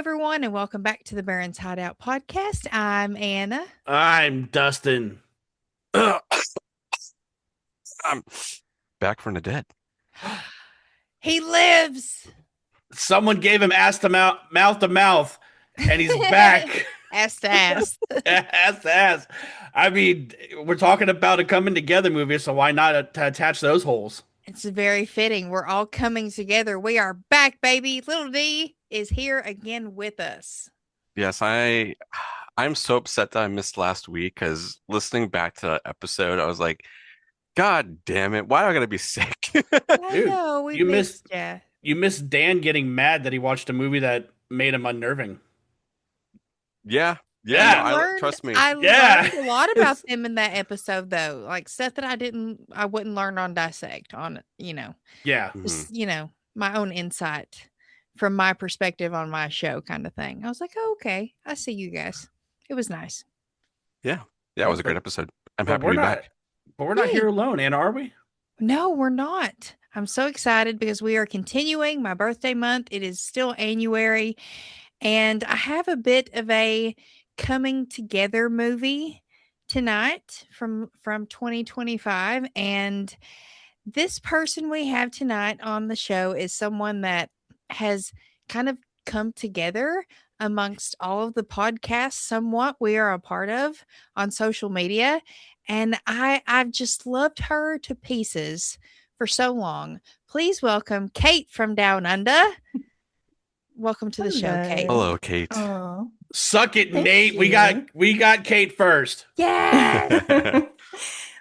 everyone, and welcome back to the Baron's Hideout podcast. I'm Anna. I'm Dustin. Ugh. I'm back from the dead. He lives. Someone gave him ass to mouth to mouth, and he's back. Ass to ass. Ass to ass. I mean, we're talking about a coming together movie, so why not attach those holes? It's very fitting. We're all coming together. We are back, baby. Little D is here again with us. Yes, I'm so upset that I missed last week because listening back to that episode, I was like, God damn it, why am I gonna be sick? I Dude, know we you missed missed ya. you missed Dan getting mad that he watched a movie that made him unnerving. Yeah, Yeah. no, trust me. I Yeah. learned a lot about them in that episode, though. Like stuff that I wouldn't learn on Dissect on, Yeah. Mhm. just my own insight from my perspective on my show kind of thing. I was like, oh, okay, I see you guys. It was nice. Yeah, it was a great episode. I'm But happy to we're be not back. but we're not Yay. here alone, Anna, are we? No, we're not. I'm so excited because we are continuing my birthday month. It is still Annuary, and I have a bit of a coming together movie tonight from 2025. And this person we have tonight on the show is someone that has kind of come together amongst all of the podcasts somewhat we are a part of on social media, and I've just loved her to pieces for so long. Please welcome Kate from Down Under. Welcome to the show, Kate. Hello, Kate. Oh, Suck it, Thank Nate. We you. got Kate first. Yes.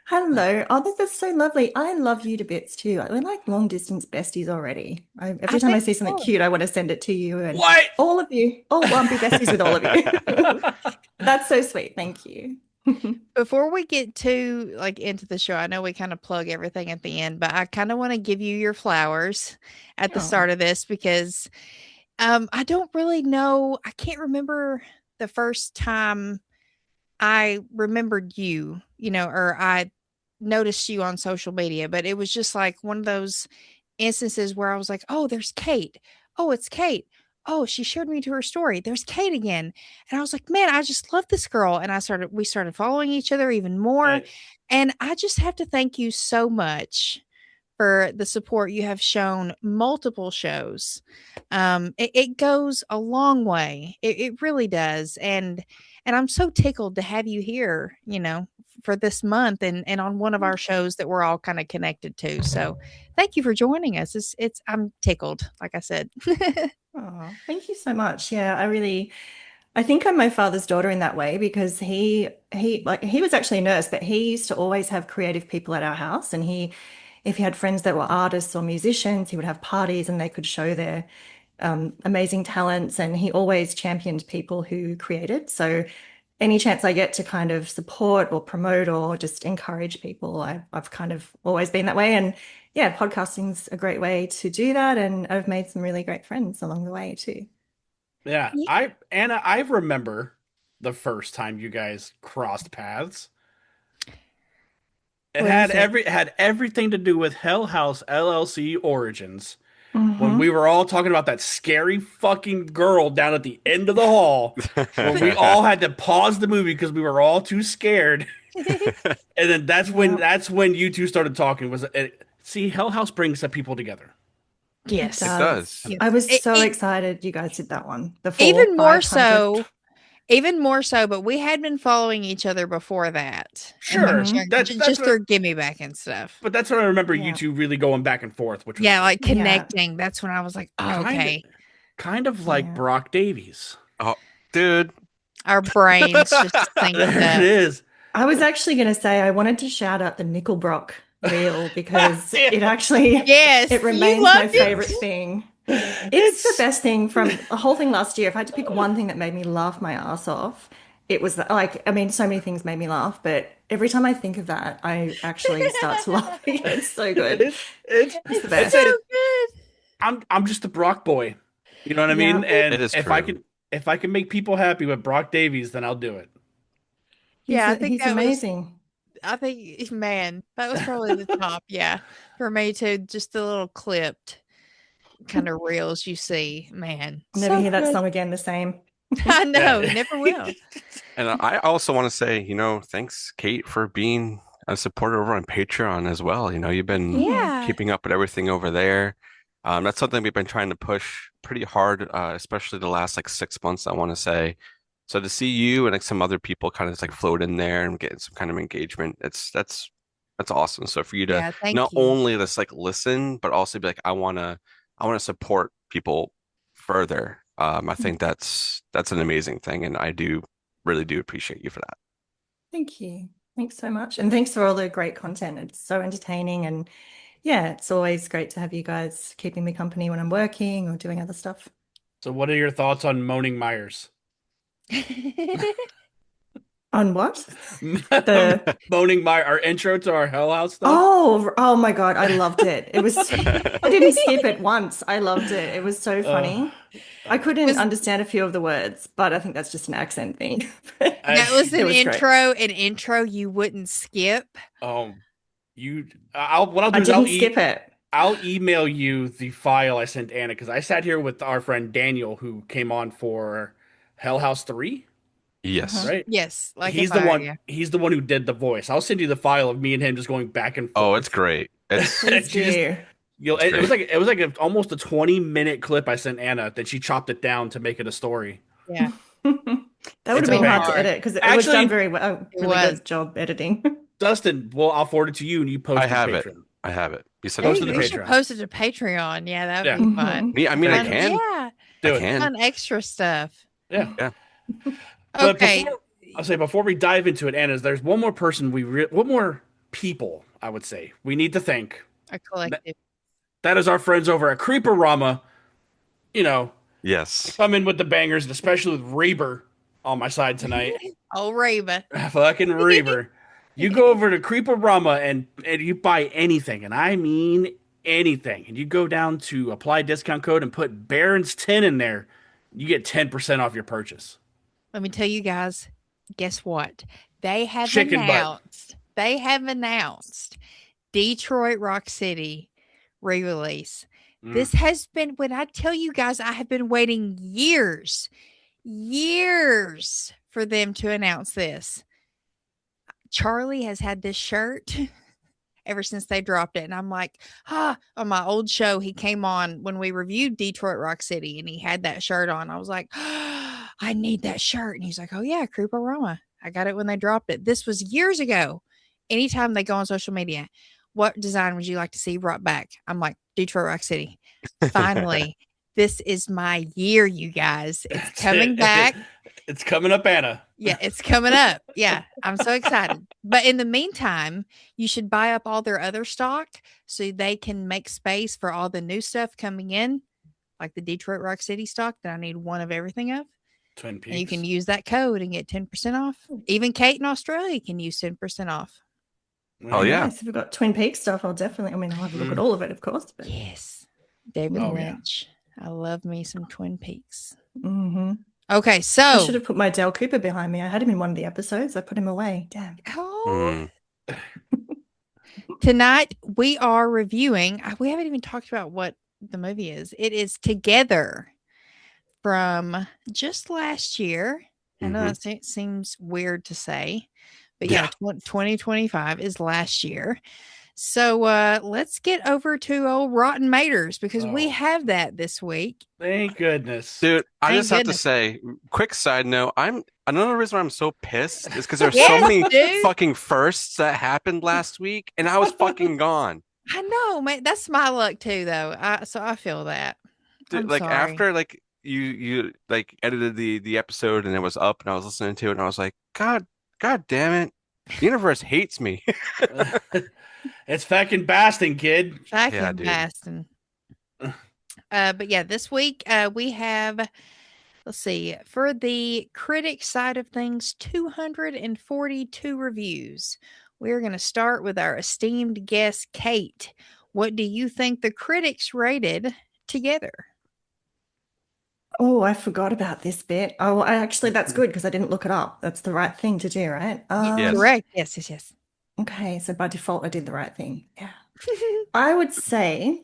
hello. Oh, this is so lovely. I love you to bits too. We're like long distance besties already. Every time I think see something so. cute, I want to send it to you and What? all of you. Oh, I'll be besties with all of you. That's so sweet. Thank you. Before we get to into the show, I know we kind of plug everything at the end, but I kind of want to give you your flowers at the Oh. start of this because I don't really know. I can't remember the first time I remembered you, or I noticed you on social media, but it was just like one of those instances where I was like, oh, there's Kate. Oh, it's Kate. Oh, she showed me to her story. There's Kate again. And I was like, man, I just love this girl. And we started following each other even more. Hey, And I just have to thank you so much for the support you have shown multiple shows. It goes a long way. It really does. And I'm so tickled to have you here, for this month and on one of our shows that we're all kind of connected to. So thank you for joining us. I'm tickled, like I said. Oh, thank you so much. Yeah, I think I'm my father's daughter in that way because he was actually a nurse, but he used to always have creative people at our house. And if he had friends that were artists or musicians, he would have parties and they could show their amazing talents. And he always championed people who created. So any chance I get to kind of support or promote or just encourage people, I've kind of always been that way. And yeah, podcasting's a great way to do that. And I've made some really great friends along the way too. yeah, Yeah. I remember the first time you guys crossed paths. It What had is it? it had everything to do with Hell House LLC Origins. When Mhm. we were all talking about that scary fucking girl down at the end of the hall, when we all had to pause the movie because we were all too scared. And then Yeah. that's when you two started talking. See, Hell House brings the people together. It Yes. It does. does. Yes. I was It, so it, excited you guys did that one. The even more 500. so Even more so, but we had been following each other before that and like Sure, Mhm. sharing that's just what, through gimme back and stuff. but that's what I remember you Yeah. two really going back and forth, which was Yeah, cool. like Yeah. connecting. That's when I was like, oh, Kind of, okay. kind of like Yeah. Brock Davies. Oh, dude. Our brains just synced There it up. is. I was actually going to say I wanted to shout out the Nickelbrock reel because Yeah. Yes, it you remains my loved it. favorite thing. It's the best thing from the whole thing last year. If I had to pick one thing that made me laugh my ass off, it was like, I mean, so many things made me laugh, but every time I think of that, I actually start to laugh. It's so good. It's It's the It's best. so it. good. I'm just a Brock boy. You know what I mean? Yeah. And It is if I can make people happy with Brock Davies, then I'll do it. Yeah, He's amazing. I think, man, that was probably the top. Yeah, for me too. Just a little clipped. kind of reels you see. Man, Never so hear that good. song again the same. I know, Yeah. never will. And I also want to say, thanks, Kate, for being a supporter over on Patreon as well. You've been Yeah. keeping up with everything over there. That's something we've been trying to push pretty hard, especially the last like 6 months, I want to say. So to see you and like some other people kind of just like float in there and getting some kind of engagement, that's awesome. So for you to Yeah, thank not you. only just like listen, but also be like, I want to support people further. I think that's an amazing thing, and I do really do appreciate you for that. Thank you. Thanks so much. And thanks for all the great content. It's so entertaining. And yeah, it's always great to have you guys keeping me company when I'm working or doing other stuff. So, what are your thoughts on Moaning Myers? On what? The Moaning Myers, our intro to our Hell House stuff. oh my God, I loved it. It was I didn't skip it once. I loved it. It was so Uh, funny. I couldn't Was understand a few of the words, but I think that's just an accent thing. I, that was It was great. an intro you wouldn't skip. um, what I'll I do is didn't skip it. I'll email you the file I sent Anna because I sat here with our friend Daniel who came on for Hell House 3, Uh-huh. Yes. right? Yes, like a fire, yeah. He's the one who did the voice. I'll send you the file of me and him just going back and Oh, it's forth. great. It's And Please she just do. it's it was great. like almost a 20-minute clip I sent Anna. Then she chopped it down to make it a story. Yeah, That would It's have been so hard to hard. edit because it was done actually, very well. It Really was. good job editing. Dustin, well, I'll forward it to you and you I post it to have it. Patreon. I have it. You sent it Post to it me, to You should Dustin. Patreon. post it to Patreon. Yeah, that would Yeah, be fun. Me, I mean, I Okay. Fun, can. yeah, I do it. can. fun extra stuff. Yeah. Yeah. But Okay, before we dive into it, Anna, there's one more person one more people I would say we need to thank. a That, collective. that is our friends over at Creeperama. You know, Yes. come in with the bangers, and especially with Reber on my side tonight. Oh, Reba. Fucking Reber. You go over to Creeperama and you buy anything, and I mean anything, and you go down to apply discount code and put Barons 10 in there, you get 10% off your purchase. Let me tell you guys, guess what? Chicken butt. They have announced Detroit Rock City re-release. Mm. This has been, when I tell you guys, I have been waiting years for them to announce this. Charlie has had this shirt ever since they dropped it. And I'm like, on my old show, he came on when we reviewed Detroit Rock City and he had that shirt on. I was like, I need that shirt. And he's like, oh, yeah, Creeperama. I got it when they dropped it. This was years ago. Anytime they go on social media, what design would you like to see brought back? I'm like, Detroit Rock City. Finally, this is my year, you guys. It's coming back. It's coming up, Anna. Yeah, it's coming up. Yeah, I'm so excited. But in the meantime, you should buy up all their other stock so they can make space for all the new stuff coming in, like the Detroit Rock City stock that I need one of everything of. Twin And you Peaks. can use that code and get 10% off. Even Kate in Australia can use 10% off. Oh, yeah. Nice. If we've got Twin Peaks stuff, I'll definitely, I'll have a look at Mm. all of it, of course. But Yes. David Oh, yeah. Lynch. I love me some Twin Peaks. hmm Okay, I so should have put my Dale Cooper behind me. I had him in one of the episodes. I put him away. Damn. oh, Mm. tonight we are reviewing. We haven't even talked about what the movie is. It is Together from just last year. I know that seems weird to say, but yeah, 2025 is last year. So let's get over to old Rotten Maters because we Oh. have that this week. Thank goodness. Dude, I Thank just have to goodness. say, quick side note, another reason why I'm so pissed is because there's so Yes, many dude. fucking firsts that happened last week, and I was fucking gone. I know, man. That's my luck too, though. So I feel that. Dude, I'm like sorry. after like you like edited the episode and it was up and I was listening to it and I was like, God damn it. The universe hates me. It's fucking Basting, kid. Back Yeah, in dude. Boston. But yeah, this week we have, let's see, for the critic side of things, 242 reviews. We're going to start with our esteemed guest, Kate. What do you think the critics rated Together? Oh, I forgot about this bit. Oh, that's good because I didn't look it up. That's the right thing to do, right? Yes. Correct. Yes. Okay, so by default, I did the right thing. Yeah. I would say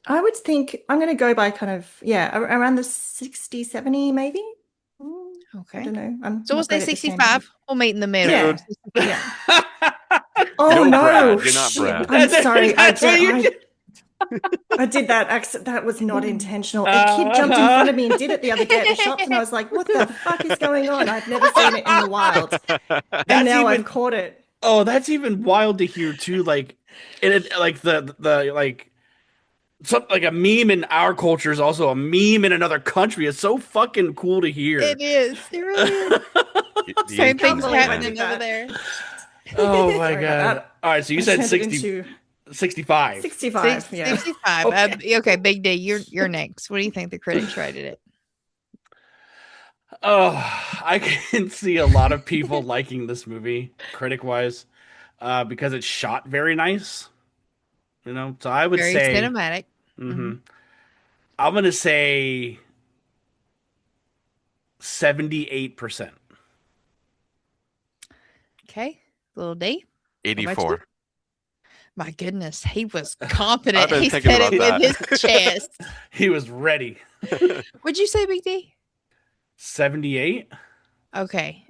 I would think I'm going to go by kind of, yeah, around the 60, 70, maybe. I Okay. don't know. I'm So we'll not say great at the standard. 65. We'll meet in the middle. Yeah. Dude. Yeah. Oh No, no, Brad, do not shit. Brad. I'm sorry. That's what you did. I did that accident. That was not intentional. A kid jumped in Uh-huh. front of me and did it the other day at the shops, and I was like, what the fuck is going on? I've never seen it in the wild. And That's now I've even caught it. that's even wild to hear too. Like like the like something like a meme in our culture is also a meme in another country. It's so fucking cool to hear. It is. It really is. The Same Can't thing's Inklings, believe I man. did happening over that. there. Oh my Sorry about god. that. All right, so you I said turned it 60, into 65. 65. Yeah. 65. Okay. Okay, Big D, you're next. What do you think the critics rated it? Oh, I can see a lot of people liking this movie, critic-wise, because it's shot very nice. So I would Very say, cinematic. Hmm. mhm. I'm gonna say 78%. Okay. Little D. What about you? 84. My goodness, he was I've confident. been He thinking said about it with that. his chest. He was ready. Would you say Big D? 78? Okay.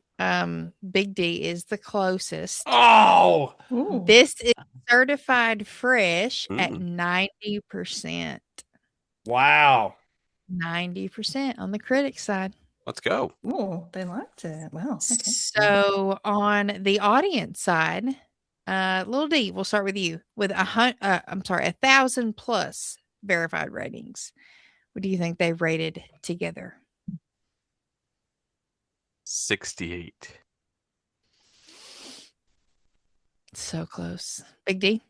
Big D is the closest. Oh, Ooh. This is certified fresh at Mm, 90%. wow. 90% on the critic side. let's go. Ooh, they liked it. Wow. Okay. So on the audience side, Little D, we'll start with you with 1,000 plus verified ratings. What do you think they rated together? 68. So close. Big D,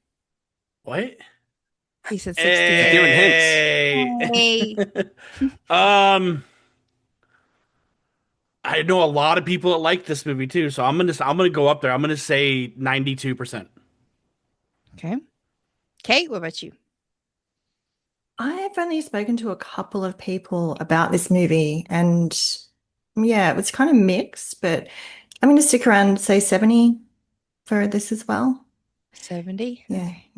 What? he said He's 68. giving hints. Hey. Hey. um, I know a lot of people that like this movie too, so I'm gonna go up there. I'm gonna say 92%. Okay. Kate, what about you? I've only spoken to a couple of people about this movie, and yeah, it was kind of mixed, but I'm going to stick around and say 70 for this as well. 70. Yeah. Okay.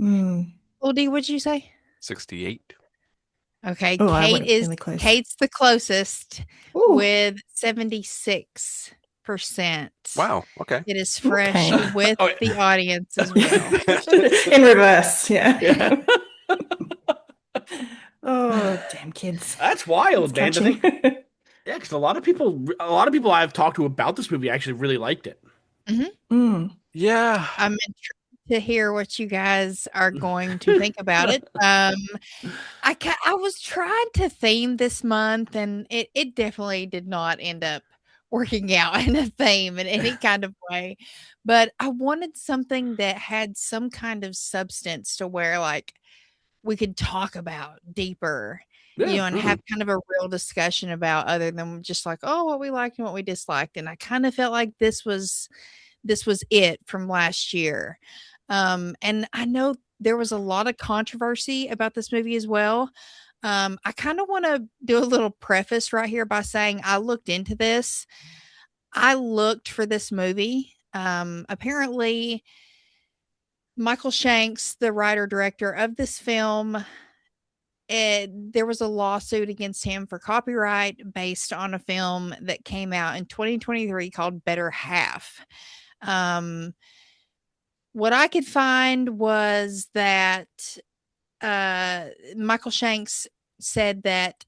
Little D, what'd you say? 68. Okay. Oh, I went really close. Kate's the closest Ooh, with 76%. Wow. Okay. It is fresh okay. with Oh, the audience as well. In reverse, yeah. yeah. Oh, damn kids. That's It's wild, man. To catching. think, yeah, because a lot of people I've talked to about this movie actually really liked it. Mm. Yeah. I'm intrigued to hear what you guys are going to think about it. I was trying to theme this month, and it definitely did not end up working out in a theme in any kind of way. But I wanted something that had some kind of substance to where like we could talk about deeper, Yeah. and have kind of a real discussion about other than just like, oh, what we liked and what we disliked. And I kind of felt like this was it from last year. And I know there was a lot of controversy about this movie as well. I kind of want to do a little preface right here by saying I looked into this. I looked for this movie. Apparently, Michael Shanks, the writer director of this film, there was a lawsuit against him for copyright based on a film that came out in 2023 called Better Half. Um, what I could find was that Michael Shanks said that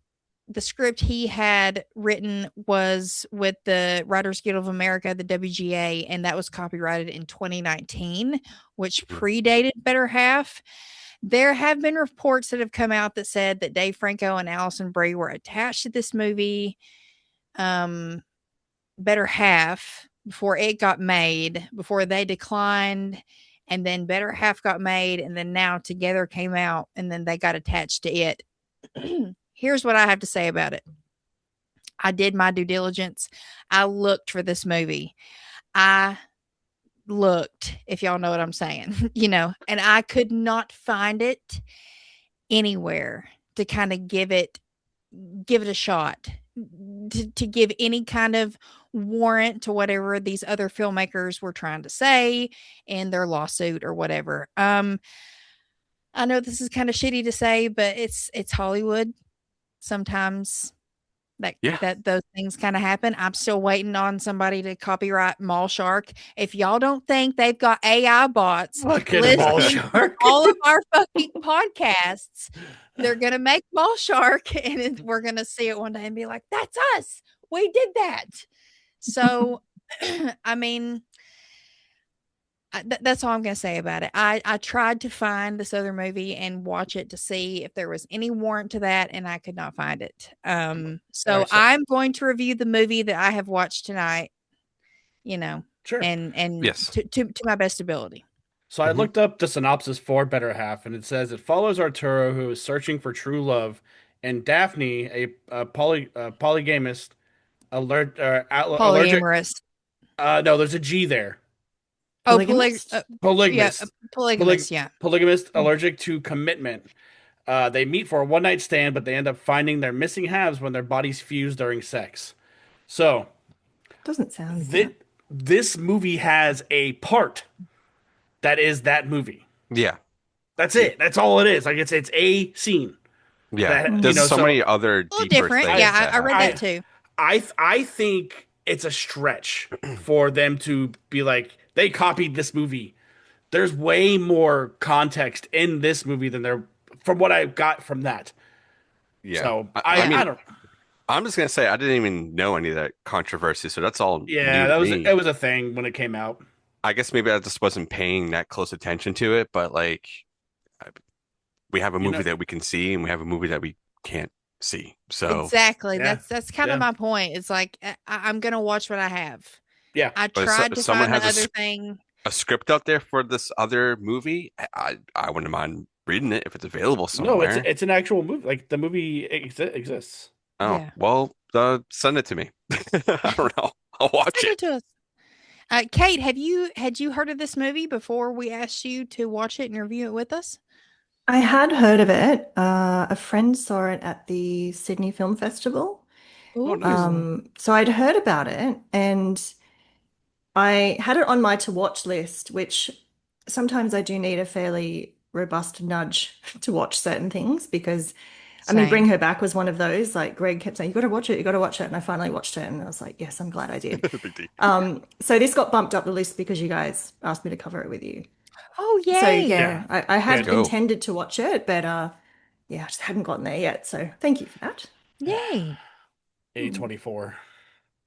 the script he had written was with the Writers Guild of America, the WGA, and that was copyrighted in 2019, which predated Better Half. There have been reports that have come out that said that Dave Franco and Allison Brie were attached to this movie, Better Half, before it got made, before they declined, and then Better Half got made, and then now Together came out, and then they got attached to it. Here's what I have to say about it. I did my due diligence. I looked for this movie. I looked, if y'all know what I'm saying, and I could not find it anywhere to kind of give it a shot, to give any kind of warrant to whatever these other filmmakers were trying to say in their lawsuit or whatever. I know this is kind of shitty to say, but it's Hollywood. Sometimes Yeah. that those things kind of happen. I'm still waiting on somebody to copyright Mall Shark. If y'all don't think they've got AI bots Fucking Mall listening to Shark. all of our fucking podcasts, they're gonna make Mall Shark, and we're gonna see it one day and be like, "That's us. We did that." So, I mean, that's all I'm gonna say about it. I tried to find this other movie and watch it to see if there was any warrant to that, and I could not find it. All So right, so I'm going to review the movie that I have watched tonight, you know, sure. and Yes. to my best ability. So I looked up the synopsis for Better Half, and it says it follows Arturo, who is searching for true love, and Daphne, a polygamist, allergic. Polyamorous. No, there's a G there. Oh, Polygamist? yeah, Polygamist. polygamous. Yeah. Polygamist allergic to commitment. They meet for a one night stand, but they end up finding their missing halves when their bodies fuse during sex. So Doesn't sound this, that. this movie has a part that is that movie. Yeah. That's Yeah. it. That's all it is. Like it's a scene Yeah. that There's so So many other A little deeper different. things Yeah, that I read happen. that too. I think it's a stretch for them to be like they copied this movie. There's way more context in this movie than there from what I got from that. Yeah. So I Yeah. I mean, don't. I'm just gonna say I didn't even know any of that controversy, so that's all new Yeah, to it me. was a thing when it came out. I guess maybe I just wasn't paying that close attention to it, but like I- we have a You movie know, that we can see and we have a movie that we can't see. So, Exactly. yeah, That's kind of yeah, my point. It's like I'm gonna watch what I have. yeah. I but tried if to someone find the has other thing. a script out there for this other movie, I wouldn't mind reading it if it's available No, somewhere. it's an actual movie. Like the movie exists. Oh, Yeah. well, send it to me. I don't know. I'll watch Send it. it to us. Kate, had you heard of this movie before we asked you to watch it and review it with us? I had heard of it. A friend saw it at the Sydney Film Festival. Oh, nice. Ooh. So I'd heard about it and I had it on my to watch list, which sometimes I do need a fairly robust nudge to watch certain things because I mean, Bring Same. Her Back was one of those. Like Greg kept saying, you got to watch it, you got to watch it. And I finally watched it and I was like, yes, I'm glad I did. Big D. So this got bumped up the list because you guys asked me to cover it with you. Oh, So yay. Yeah, yeah, I Let's had good. go. intended to watch it, but yeah, I just hadn't gotten there yet. So thank you for that. Yay. A24.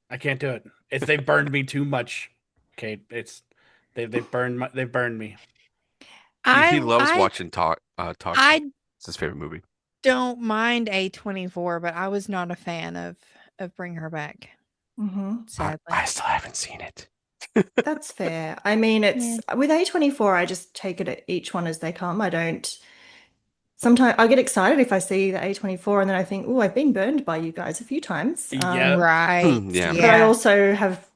I can't do it. They've burned me too much, Kate. They've burned me. He I loves I watching talk shows. I It's his favorite movie. don't mind A24, but I was not a fan of Bring Her Back, Hmm. sadly. I still haven't seen it. That's fair. I mean, Yeah. it's with A24, I just take it at each one as they come. I don't. Sometimes I get excited if I see the A24 and then I think, oh, I've been burned by you guys a few times. Yeah. Right. Yeah. But I Yeah. also have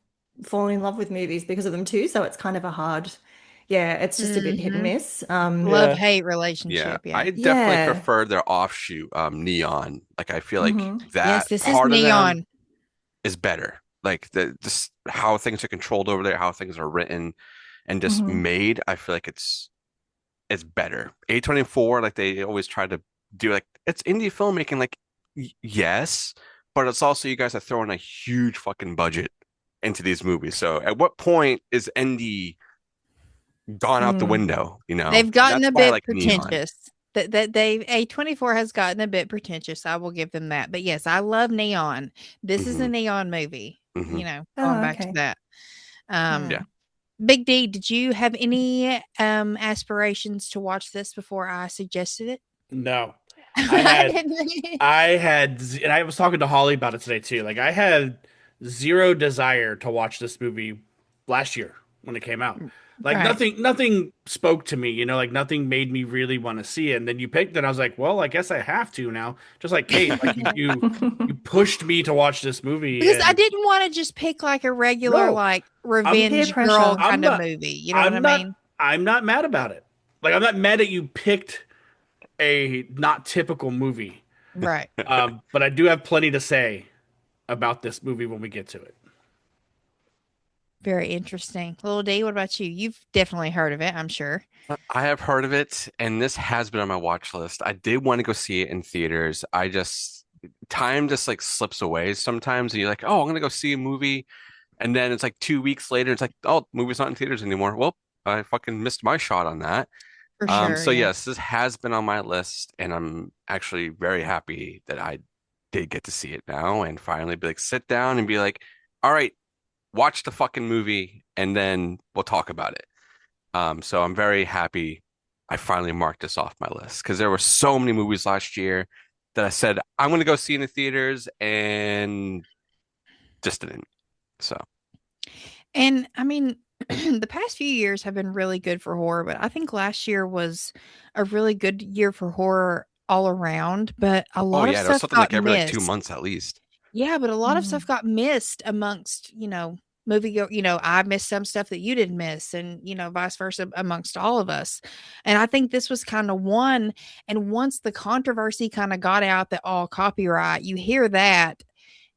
fallen in love with movies because of them too. So it's kind of a hard, yeah, it's just a bit hit and Mhm. miss. Yeah. Love-hate Yeah, relationship. Yeah. I definitely Yeah. prefer their offshoot, Neon. Like I feel like Hmm. Yes, that this is part of them Neon. is better. Like this how things are controlled over there, how things are written and just Hmm. made. I feel like it's better. A24, like they always try to do like it's indie filmmaking, like yes, but it's also you guys are throwing a huge fucking budget into these movies. So at what point is indie gone out the Mm. window? You know, They've gotten that's a why I bit like Neon. pretentious. That they A24 has gotten a bit pretentious. I will give them that. But yes, I love Neon. This is a Hmm. Neon movie. Hmm. Going Oh, back to okay. that. Yeah. Um, Big D, did you have any aspirations to watch this before I suggested it? No. I And I was talking to Holly about it today too. Like I had zero desire to watch this movie last year when it came out. Like Right. nothing spoke to me, like nothing made me really want to see it. And then you picked it, I was like, well, I guess I have to now. Just like Kate, like you pushed me to watch this movie, Because I and didn't want to just pick like a regular no, like I'm Peer revenge girl pressure. I'm kind of not movie. You know what I I'm not mean? I'm not mad about it. Like I'm not mad that you picked a not typical movie. Right. But I do have plenty to say about this movie when we get to it. Very interesting. Little D, what about you? You've definitely heard of it, I'm sure. I have heard of it, and this has been on my watch list. I did want to go see it in theaters. I just time just like slips away sometimes, and you're like, oh, I'm gonna go see a movie, and then it's like 2 weeks later, it's like, oh, the movie's not in theaters anymore. Well, I fucking missed my shot on that. For sure, So yeah. yes, this has been on my list, and I'm actually very happy that I did get to see it now and finally be like, sit down and be like, all right, watch the fucking movie, and then we'll talk about it. So I'm very happy I finally marked this off my list because there were so many movies last year that I said I'm going to go see in the theaters and just didn't. So, And I mean, the past few years have been really good for horror, but I think last year was a really good year for horror all around, but a oh lot of yeah, there was stuff something got like every like 2 months missed. at least. Yeah, but a lot of stuff Mm. got missed amongst, I missed some stuff that you didn't miss and, vice versa amongst all of us. And I think this was kind of one. And once the controversy kind of got out that all copyright, you hear that.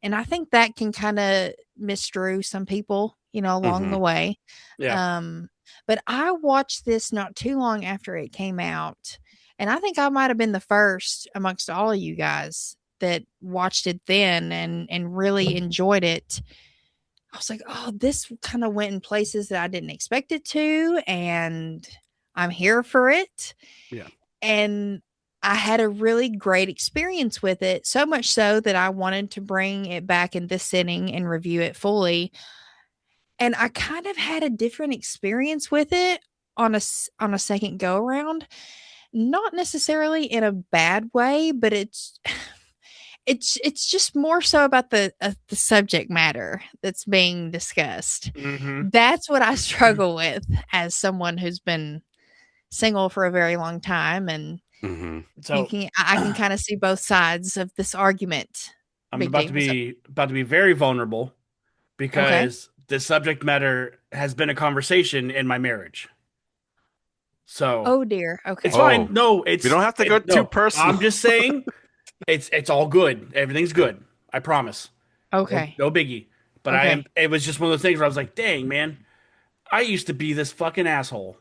And I think that can kind of misdrew some people, along the Hmm. way. Yeah. Um, but I watched this not too long after it came out. And I think I might have been the first amongst all of you guys that watched it then and really enjoyed it. I was like, "Oh, this kind of went in places that I didn't expect it to, and I'm here for it." Yeah. And I had a really great experience with it, so much so that I wanted to bring it back in this sitting and review it fully. And I kind of had a different experience with it on a second go around. Not necessarily in a bad way, but it's just more so about the subject matter that's being discussed. Mm-hmm. That's what I struggle with as someone who's been single for a very long time, and Hmm. So I can kind of see both sides of this argument. I'm Big D, what's up? about to be very vulnerable Okay. because this subject matter has been a conversation in my marriage. So Oh dear. it's Okay. fine. Oh, No, we don't have to go too no. personal. I'm just saying it's all good. Everything's good. I promise. No, Okay. no biggie. But I am. Okay. It was just one of those things where I was like, "Dang, man, I used to be this fucking asshole."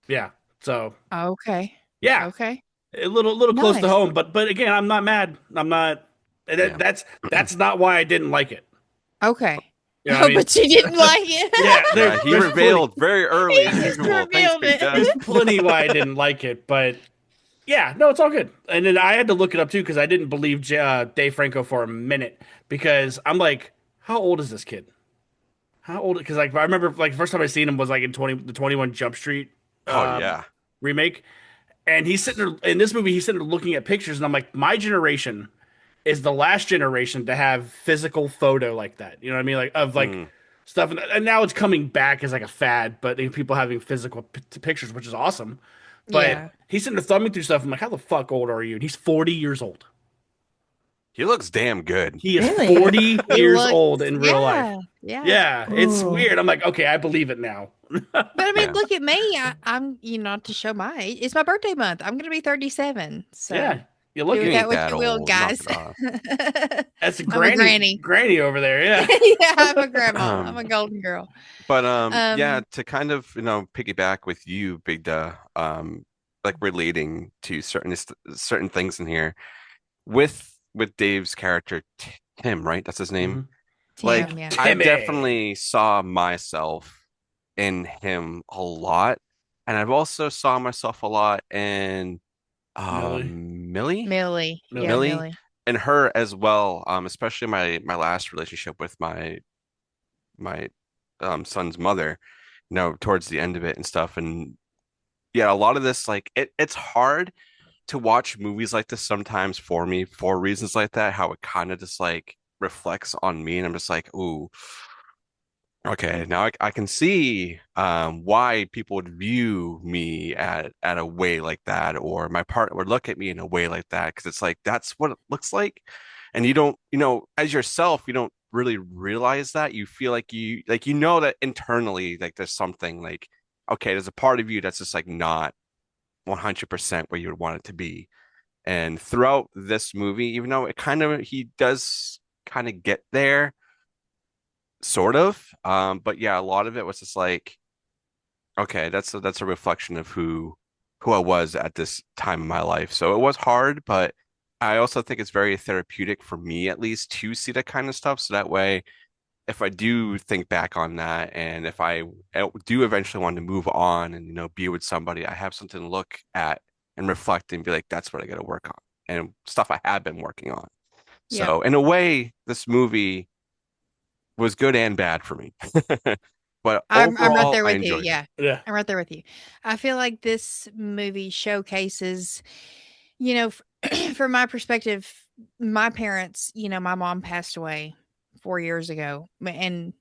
Yeah. So Okay. yeah, Okay. a little close to Nice. home. But again, I'm not mad. I'm not. Yeah. That's not why I didn't like it. Okay. You know what I Oh, mean? but you didn't like it. Yeah. Yeah, he There's plenty. revealed very early He as just usual. Thanks, revealed Big Duh. There's it. plenty why I didn't like it, but yeah, no, it's all good. And then I had to look it up too because I didn't believe Dave Franco for a minute because I'm like, how old is this kid? How old? Because like I remember like the first time I seen him was like in 21 Jump Street Oh um, yeah. remake, and he's sitting there in this movie. He's sitting there looking at pictures, and I'm like, my generation is the last generation to have physical photo like that. You know what I mean? Like of like Mm. stuff, and now it's coming back as like a fad, but people having physical pictures, which is awesome. But Yeah. he's sitting there thumbing through stuff. I'm like, how the fuck old are you? And he's 40 years old. He looks damn good. He is Really? 40 He years looks old in real life. yeah. Yeah. Yeah, it's Oh, weird. I'm like, okay, I believe it now. But I mean, Yeah. look at me. I'm, not to show my age. It's my birthday month. I'm going to be 37. So Yeah, you do look You with it. that ain't what that you will, old. Knock guys. it off. That's a I'm a granny, granny. granny over there. Yeah. Yeah, I'm a grandma. I'm a Um, golden girl. but yeah, Um, to kind of, piggyback with you, Big Duh, like relating to certain things in here with Dave's character Tim, right? That's his name. Mhm. Tim, Like yeah. I Timmy. definitely saw myself in him a lot, and I've also saw myself a lot in Millie. Millie, Millie. Yeah, Millie. Millie, Millie. and her as well. Especially my last relationship with my son's mother, towards the end of it and stuff. And yeah, a lot of this, like it's hard to watch movies like this sometimes for me for reasons like that, how it kind of just like reflects on me, and I'm just like, ooh, okay, now I can see why people would view me at a way like that, or my partner would look at me in a way like that, because it's like that's what it looks like, and you don't, as yourself, you don't really realize that. You feel like that internally, like there's something like, okay, there's a part of you that's just like not 100% where you would want it to be. And throughout this movie, even though he does kind of get there, sort of. But yeah, a lot of it was just like, okay, that's a reflection of who I was at this time in my life. So it was hard, but I also think it's very therapeutic for me at least to see that kind of stuff. So that way, if I do think back on that, and if I do eventually want to move on and be with somebody, I have something to look at and reflect and be like, that's what I got to work on, and stuff I have been working on. Yep. So in a way, this movie was good and bad for me. But I'm right overall, there I with you. enjoyed it. Yeah. Yeah. I'm right there with you. I feel like this movie showcases, you know, from my perspective, my parents, my mom passed away 4 years ago, and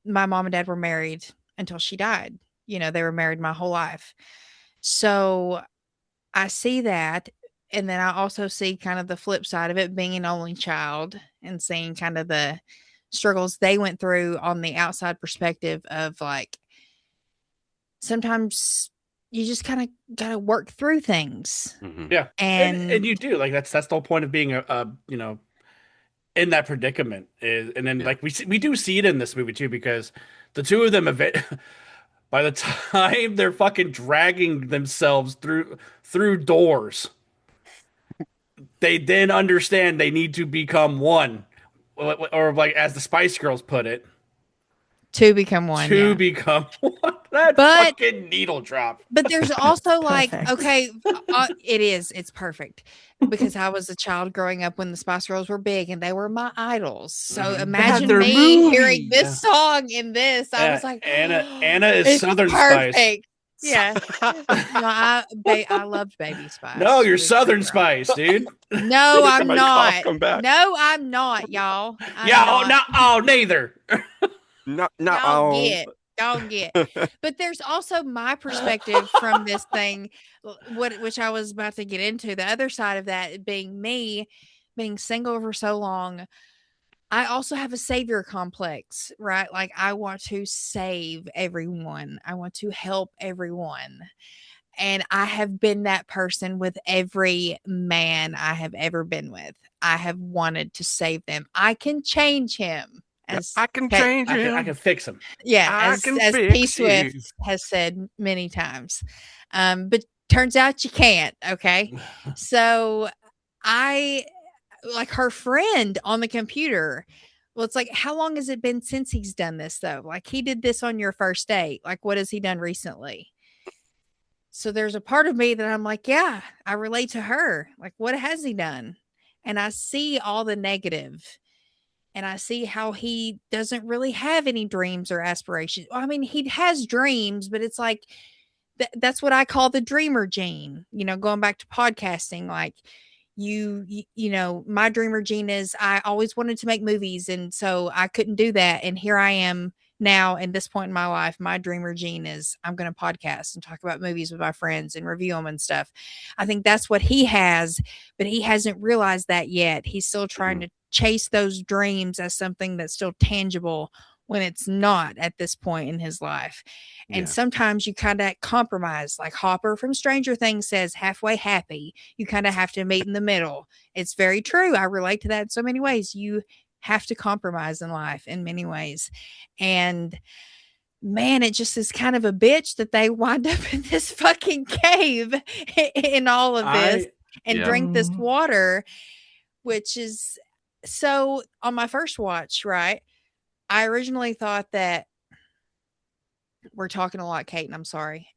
my mom and dad were married until she died. They were married my whole life. So I see that. And then I also see kind of the flip side of it, being an only child and seeing kind of the struggles they went through on the outside perspective of like, sometimes you just kind of got to work through things. Mhm. Yeah. And And you do, like, that's the whole point of being in that predicament is, and then Yeah. like we do see it in this movie too, because the two of them by the time they're fucking dragging themselves through doors, they then understand they need to become one, or like as the Spice Girls put it, to become one, to yeah. become one. That But fucking needle drop. But there's also like, Perfect. okay, it's perfect because I was a child growing up when the Spice Girls were big and they were my idols. So Mhm. They had imagine their me hearing movie. this song in this. I was like, Anna is it's Southern Spice. perfect. Yeah. No, I loved Baby No, Spice. She you're was my Southern girl. Spice, dude. No, Making I'm my cough not. come back. No, I'm not, y'all. I'm Yeah, oh not. no, oh neither. No, no. Y'all get. Y'all get. But there's also my perspective from this thing, which I was about to get into. The other side of that being me, being single for so long. I also have a savior complex, right? Like I want to save everyone. I want to help everyone. And I have been that person with every man I have ever been with. I have wanted to save them. I can change him, Yeah, as I can Kate, change I can him. fix him. yeah, I can as P fix Swift you. has said many times. But turns out you can't. Okay, so I like her friend on the computer. Well, it's like, how long has it been since he's done this though? Like he did this on your first date. Like what has he done recently? So there's a part of me that I'm like, yeah, I relate to her. Like, what has he done? And I see all the negative, and I see how he doesn't really have any dreams or aspirations. Well, I mean, he has dreams, but it's like that's what I call the dreamer gene. Going back to podcasting, like my dreamer gene is I always wanted to make movies, and so I couldn't do that. And here I am now in this point in my life. My dreamer gene is I'm going to podcast and talk about movies with my friends and review them and stuff. I think that's what he has, but he hasn't realized that yet. He's still trying Mhm. to chase those dreams as something that's still tangible when it's not at this point in his life. And Yeah. sometimes you kind of compromise, like Hopper from Stranger Things says, halfway happy. You kind of have to meet in the middle. It's very true. I relate to that in so many ways. You have to compromise in life in many ways. And man, it just is kind of a bitch that they wind up in this fucking cave in all of this I and Yeah. drink this water, which is so on my first watch, right? I originally thought that we're talking a lot, Kate, and I'm sorry.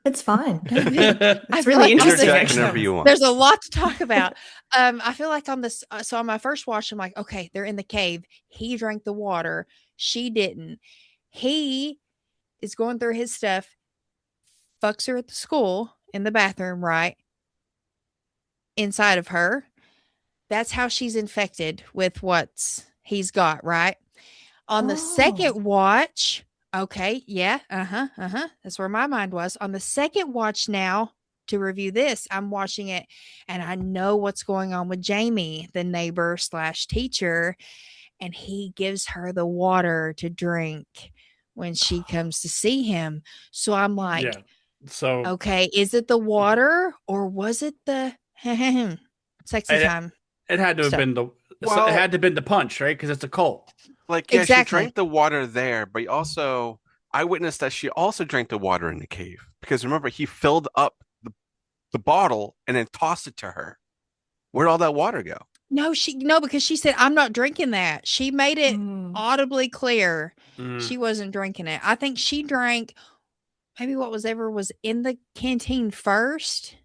It's fine. I It's feel really like on Interject this, interesting, whenever actually. you want. there's a lot to talk about. I feel like on this, so on my first watch, I'm like, okay, they're in the cave. He drank the water. She didn't. He is going through his stuff, fucks her at the school in the bathroom, right? Inside of her. That's how she's infected with what's he's got, right? On the Oh, second watch, okay, yeah, that's where my mind was. On the second watch now to review this, I'm watching it and I know what's going on with Jamie, the neighbor slash teacher, and he gives her the water to drink when she comes to see him. So I'm yeah. like, So okay, is it the water or was it the sexy it time it had to have stuff? been it Well, had to have been the punch, right? Because it's a cult. Like, yeah, she Exactly. drank the water there, but also I witnessed that she also drank the water in the cave. Because remember, he filled up the bottle and then tossed it to her. Where'd all that water go? No, because she said, "I'm not drinking that." She made it Mm. audibly clear Mm. she wasn't drinking it. I think she drank maybe what was in the canteen first.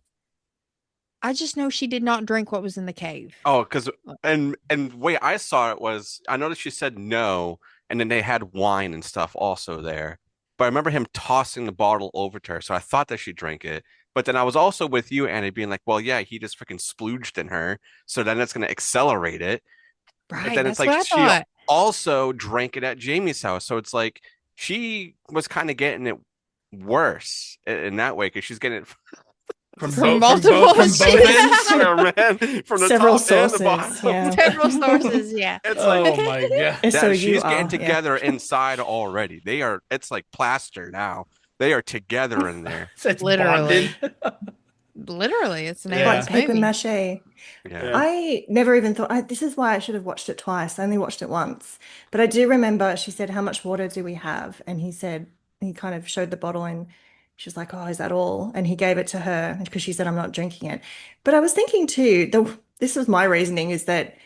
I just know she did not drink what was in the cave. Oh, because and the way I saw it was I noticed she said no, and then they had wine and stuff also there. But I remember him tossing the bottle over to her, so I thought that she drank it. But then I was also with you, Annie, being like, well, yeah, he just freaking splooged in her, so then it's gonna accelerate it. And Right, then it's that's like what I she thought. also drank it at Jamie's house. So it's like she was kind of getting it worse in that way because she's getting it From From both from multiple both from both ends. from the Several top and the sources, bottom. yeah. several sources, yeah. It's like Oh my god. So that you she's getting are, yeah. together inside already. They are, it's like plaster now. They are together in there. It's bonded. Literally. Literally, it's the name of Like Yeah. this paper movie. mache. Yeah. Yeah. I never even thought, this is why I should have watched it twice. I only watched it once. But I do remember she said, "How much water do we have?" And he said, he kind of showed the bottle and she was like, "Oh, is that all?" And he gave it to her because she said, "I'm not drinking it." But I was thinking too, this was my reasoning is that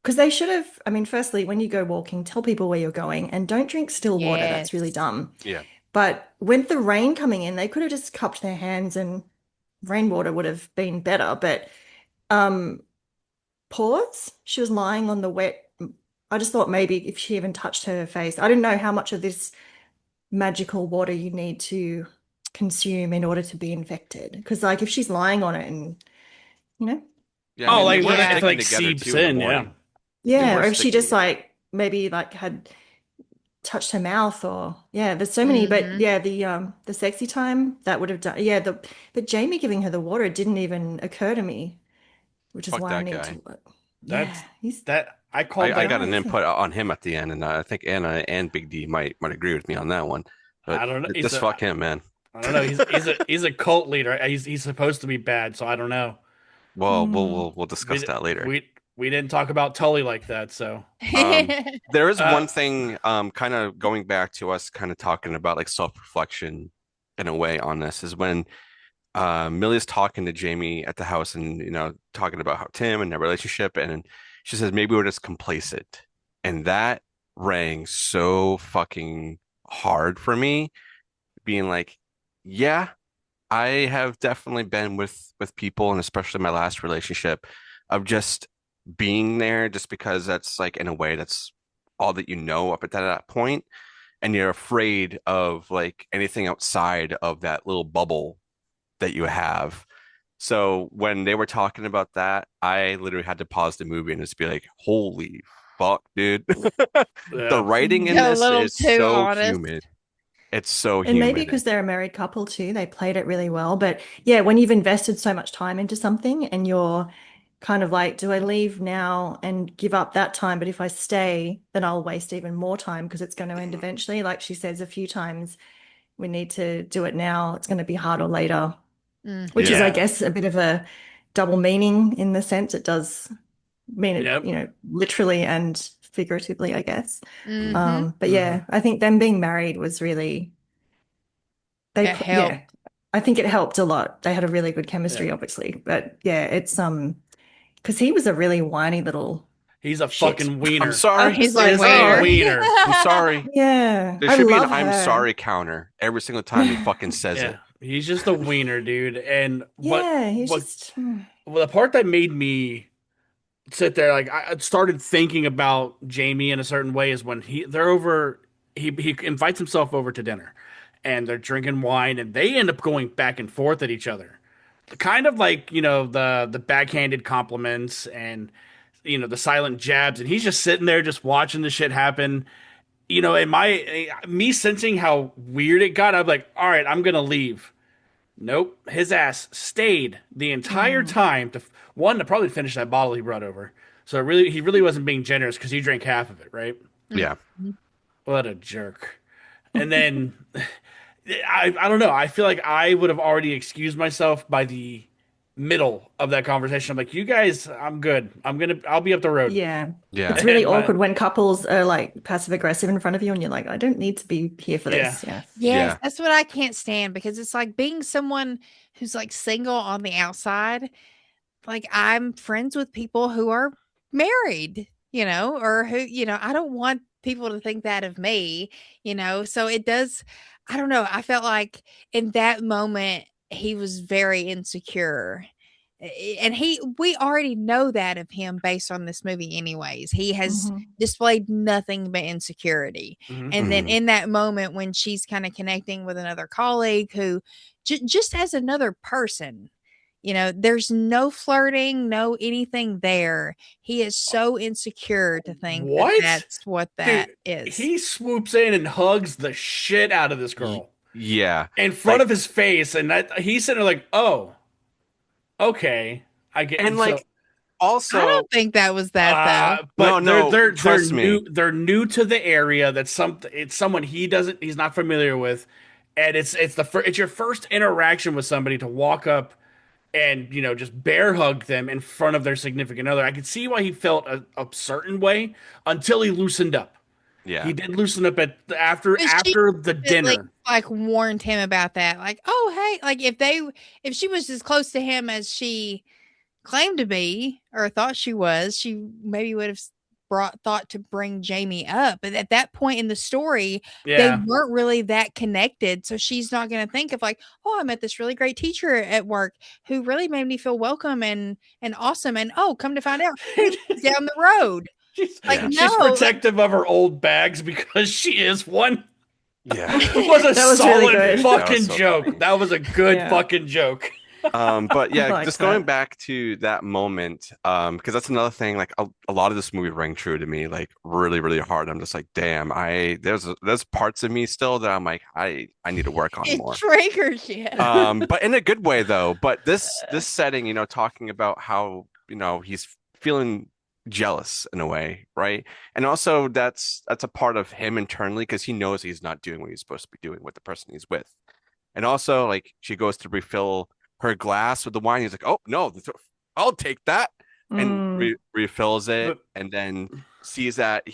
because they should have, I mean, firstly, when you go walking, tell people where you're going and don't drink still water. That's really Yes. dumb. Yeah. But with the rain coming in, they could have just cupped their hands and rainwater would have been better. But um, pause. She was lying on the wet. I just thought maybe if she even touched her face, I didn't know how much of this magical water you need to consume in order to be infected. Because, like, if she's lying on it and, you know, Yeah. I Oh, mean, they like were Yeah. it sticking like together seeps too in the in, yeah. morning. They yeah, were or if she sticking just together. like maybe like had touched her mouth or yeah, there's so many. But Mhm. yeah, the sexy time that would have done. Yeah, the but Jamie giving her the water didn't even occur to me, which is Fuck why I that need guy. to look. Yeah, That's he's that I good called I like got guy, an isn't he? input on him at the end, and I think Anna and Big D might agree with me on that one. But I don't know. just fuck him, man. I don't know. He's a cult leader. He's supposed to be bad, so I don't know. Well, Hmm. we'll discuss We that later. we didn't talk about Tully like that, so Um, there is uh one thing, kind of going back to us kind of talking about like self-reflection in a way on this is when Millie's talking to Jamie at the house and talking about how Tim and their relationship and she says maybe we're just complacent. And that rang so fucking hard for me, being like, yeah, I have definitely been with people and especially my last relationship of just being there just because that's like in a way that's all that you know up at that point and you're afraid of like anything outside of that little bubble that you have. So when they were talking about that, I literally had to pause the movie and just be like, holy fuck, dude. The yeah. writing in A this little is too so honest. humid. It's so And maybe humid. because they're a married couple too, they played it really well. But yeah, when you've invested so much time into something and you're kind of like, do I leave now and give up that time? But if I stay, then I'll waste even more time because it's going to end eventually. Like she says a few times, we need to do it now. It's going to be harder later, which is, Mhm. Yeah. I Yeah. guess, a bit of a double meaning in the sense it does mean it, Yep. literally and figuratively, I guess. Mhm. But Hmm. yeah, I think them being married was really It yeah, helped. I think it helped a lot. They had a really good Yeah. chemistry, obviously. But yeah, it's because he was a really whiny little He's a shit. fucking I'm wiener. Oh, sorry. he's He like, is a wiener. Oh, wiener. I'm sorry. yeah. There I should be an love I'm her. sorry counter every single time he fucking says Yeah. it. He's just a wiener, dude. And Yeah, he's what just well, the part that made me sit there, like I started thinking about Jamie in a certain way is when they're over he invites himself over to dinner and they're drinking wine and they end up going back and forth at each other. Kind of like, the backhanded compliments and the silent jabs and he's just sitting there just watching the shit happen. And me sensing how weird it got, I'm like, "All right, I'm going to leave." Nope, his ass stayed the entire mm. time to probably finish that bottle he brought over. So he really wasn't being generous because he drank half of it, right? Yeah. Mhm. What a jerk. And then I don't know. I feel like I would have already excused myself by the middle of that conversation. I'm like, you guys, I'm good. I'll be up the road. Yeah. Yeah. It's really And awkward when couples are like passive aggressive in front of you and you're like, I don't need to be here for yeah, this. Yeah. Yes, Yeah. that's what I can't stand because it's like being someone who's like single on the outside. Like I'm friends with people who are married, or who, I don't want people to think that of me, So it does, I don't know. I felt like in that moment he was very insecure. And we already know that of him based on this movie anyways. He has Hmm. displayed nothing but insecurity. hmm And then Mhm. in that moment when she's kind of connecting with another colleague who just as another person, there's no flirting, no anything there. He is so insecure to think that what, that's what dude? that is. He swoops in and hugs the shit out of this Y- girl yeah. in front Like, of his face, and that he's sitting there like, oh, okay, I and get so. like I also, don't think that was that though. no, But they're no, they're they're trust new me. they're new to the area. It's someone he's not familiar with, and it's your first interaction with somebody to walk up and just bear hug them in front of their significant other. I could see why he felt a certain way until he loosened up. He Yeah. did loosen up at after But she after the at least, dinner. like, warned him about that. Like, "Oh, hey," like, if she was as close to him as she claimed to be or thought she was, she maybe would have brought thought to bring Jamie up. But at that point in the story, they Yeah. weren't really that connected. So she's not going to think of like, oh, I met this really great teacher at work who really made me feel welcome and awesome. And oh, come to find out, he lives down the road. she's, Like, Yeah. she's no, like, protective of her old bags because she is one. Yeah. Was a That was really solid good. That was fucking so joke. funny. That was a good Yeah. fucking joke. But I yeah, liked just going that. back to that moment, because that's another thing. Like a lot of this movie rang true to me, like really, really hard. I'm just like, damn, there's parts of me still that I'm like, I need to work on it more. triggers you. But in a good way though. But this setting, talking about how, he's feeling jealous in a way, right? And also that's a part of him internally because he knows he's not doing what he's supposed to be doing with the person he's with. And also, like, she goes to refill her glass with the wine. He's like, "Oh no, I'll take that," and Mm. refills it, But and then sees that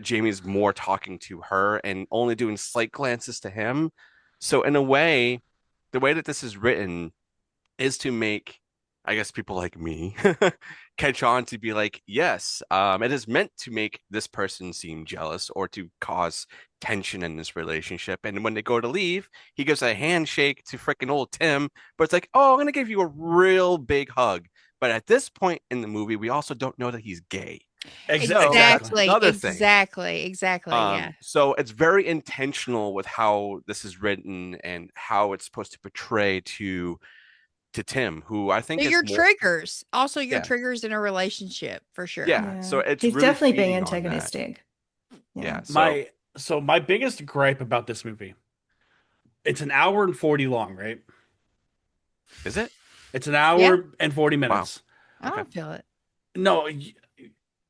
Jamie's more talking to her and only doing slight glances to him. So in a way, the way that this is written is to make, I guess, people like me catch on to be like, yes, it is meant to make this person seem jealous or to cause tension in this relationship. And when they go to leave, he gives a handshake to freaking old Tim, but it's like, oh, I'm gonna give you a real big hug. But at this point in the movie, we also don't know that he's gay. So exactly. that's Exactly, another thing. exactly, yeah. So it's very intentional with how this is written and how it's supposed to portray to Tim, who I think They're is your more, triggers. Also your yeah, triggers in a relationship for sure. yeah. So Yeah. it's He's really definitely being feeding on that. antagonistic. Yeah. Yeah. So My biggest gripe about this movie, it's an hour and 40 long, right? is it? It's an Yeah, hour and 40 Wow. minutes. I Okay. don't feel it. No,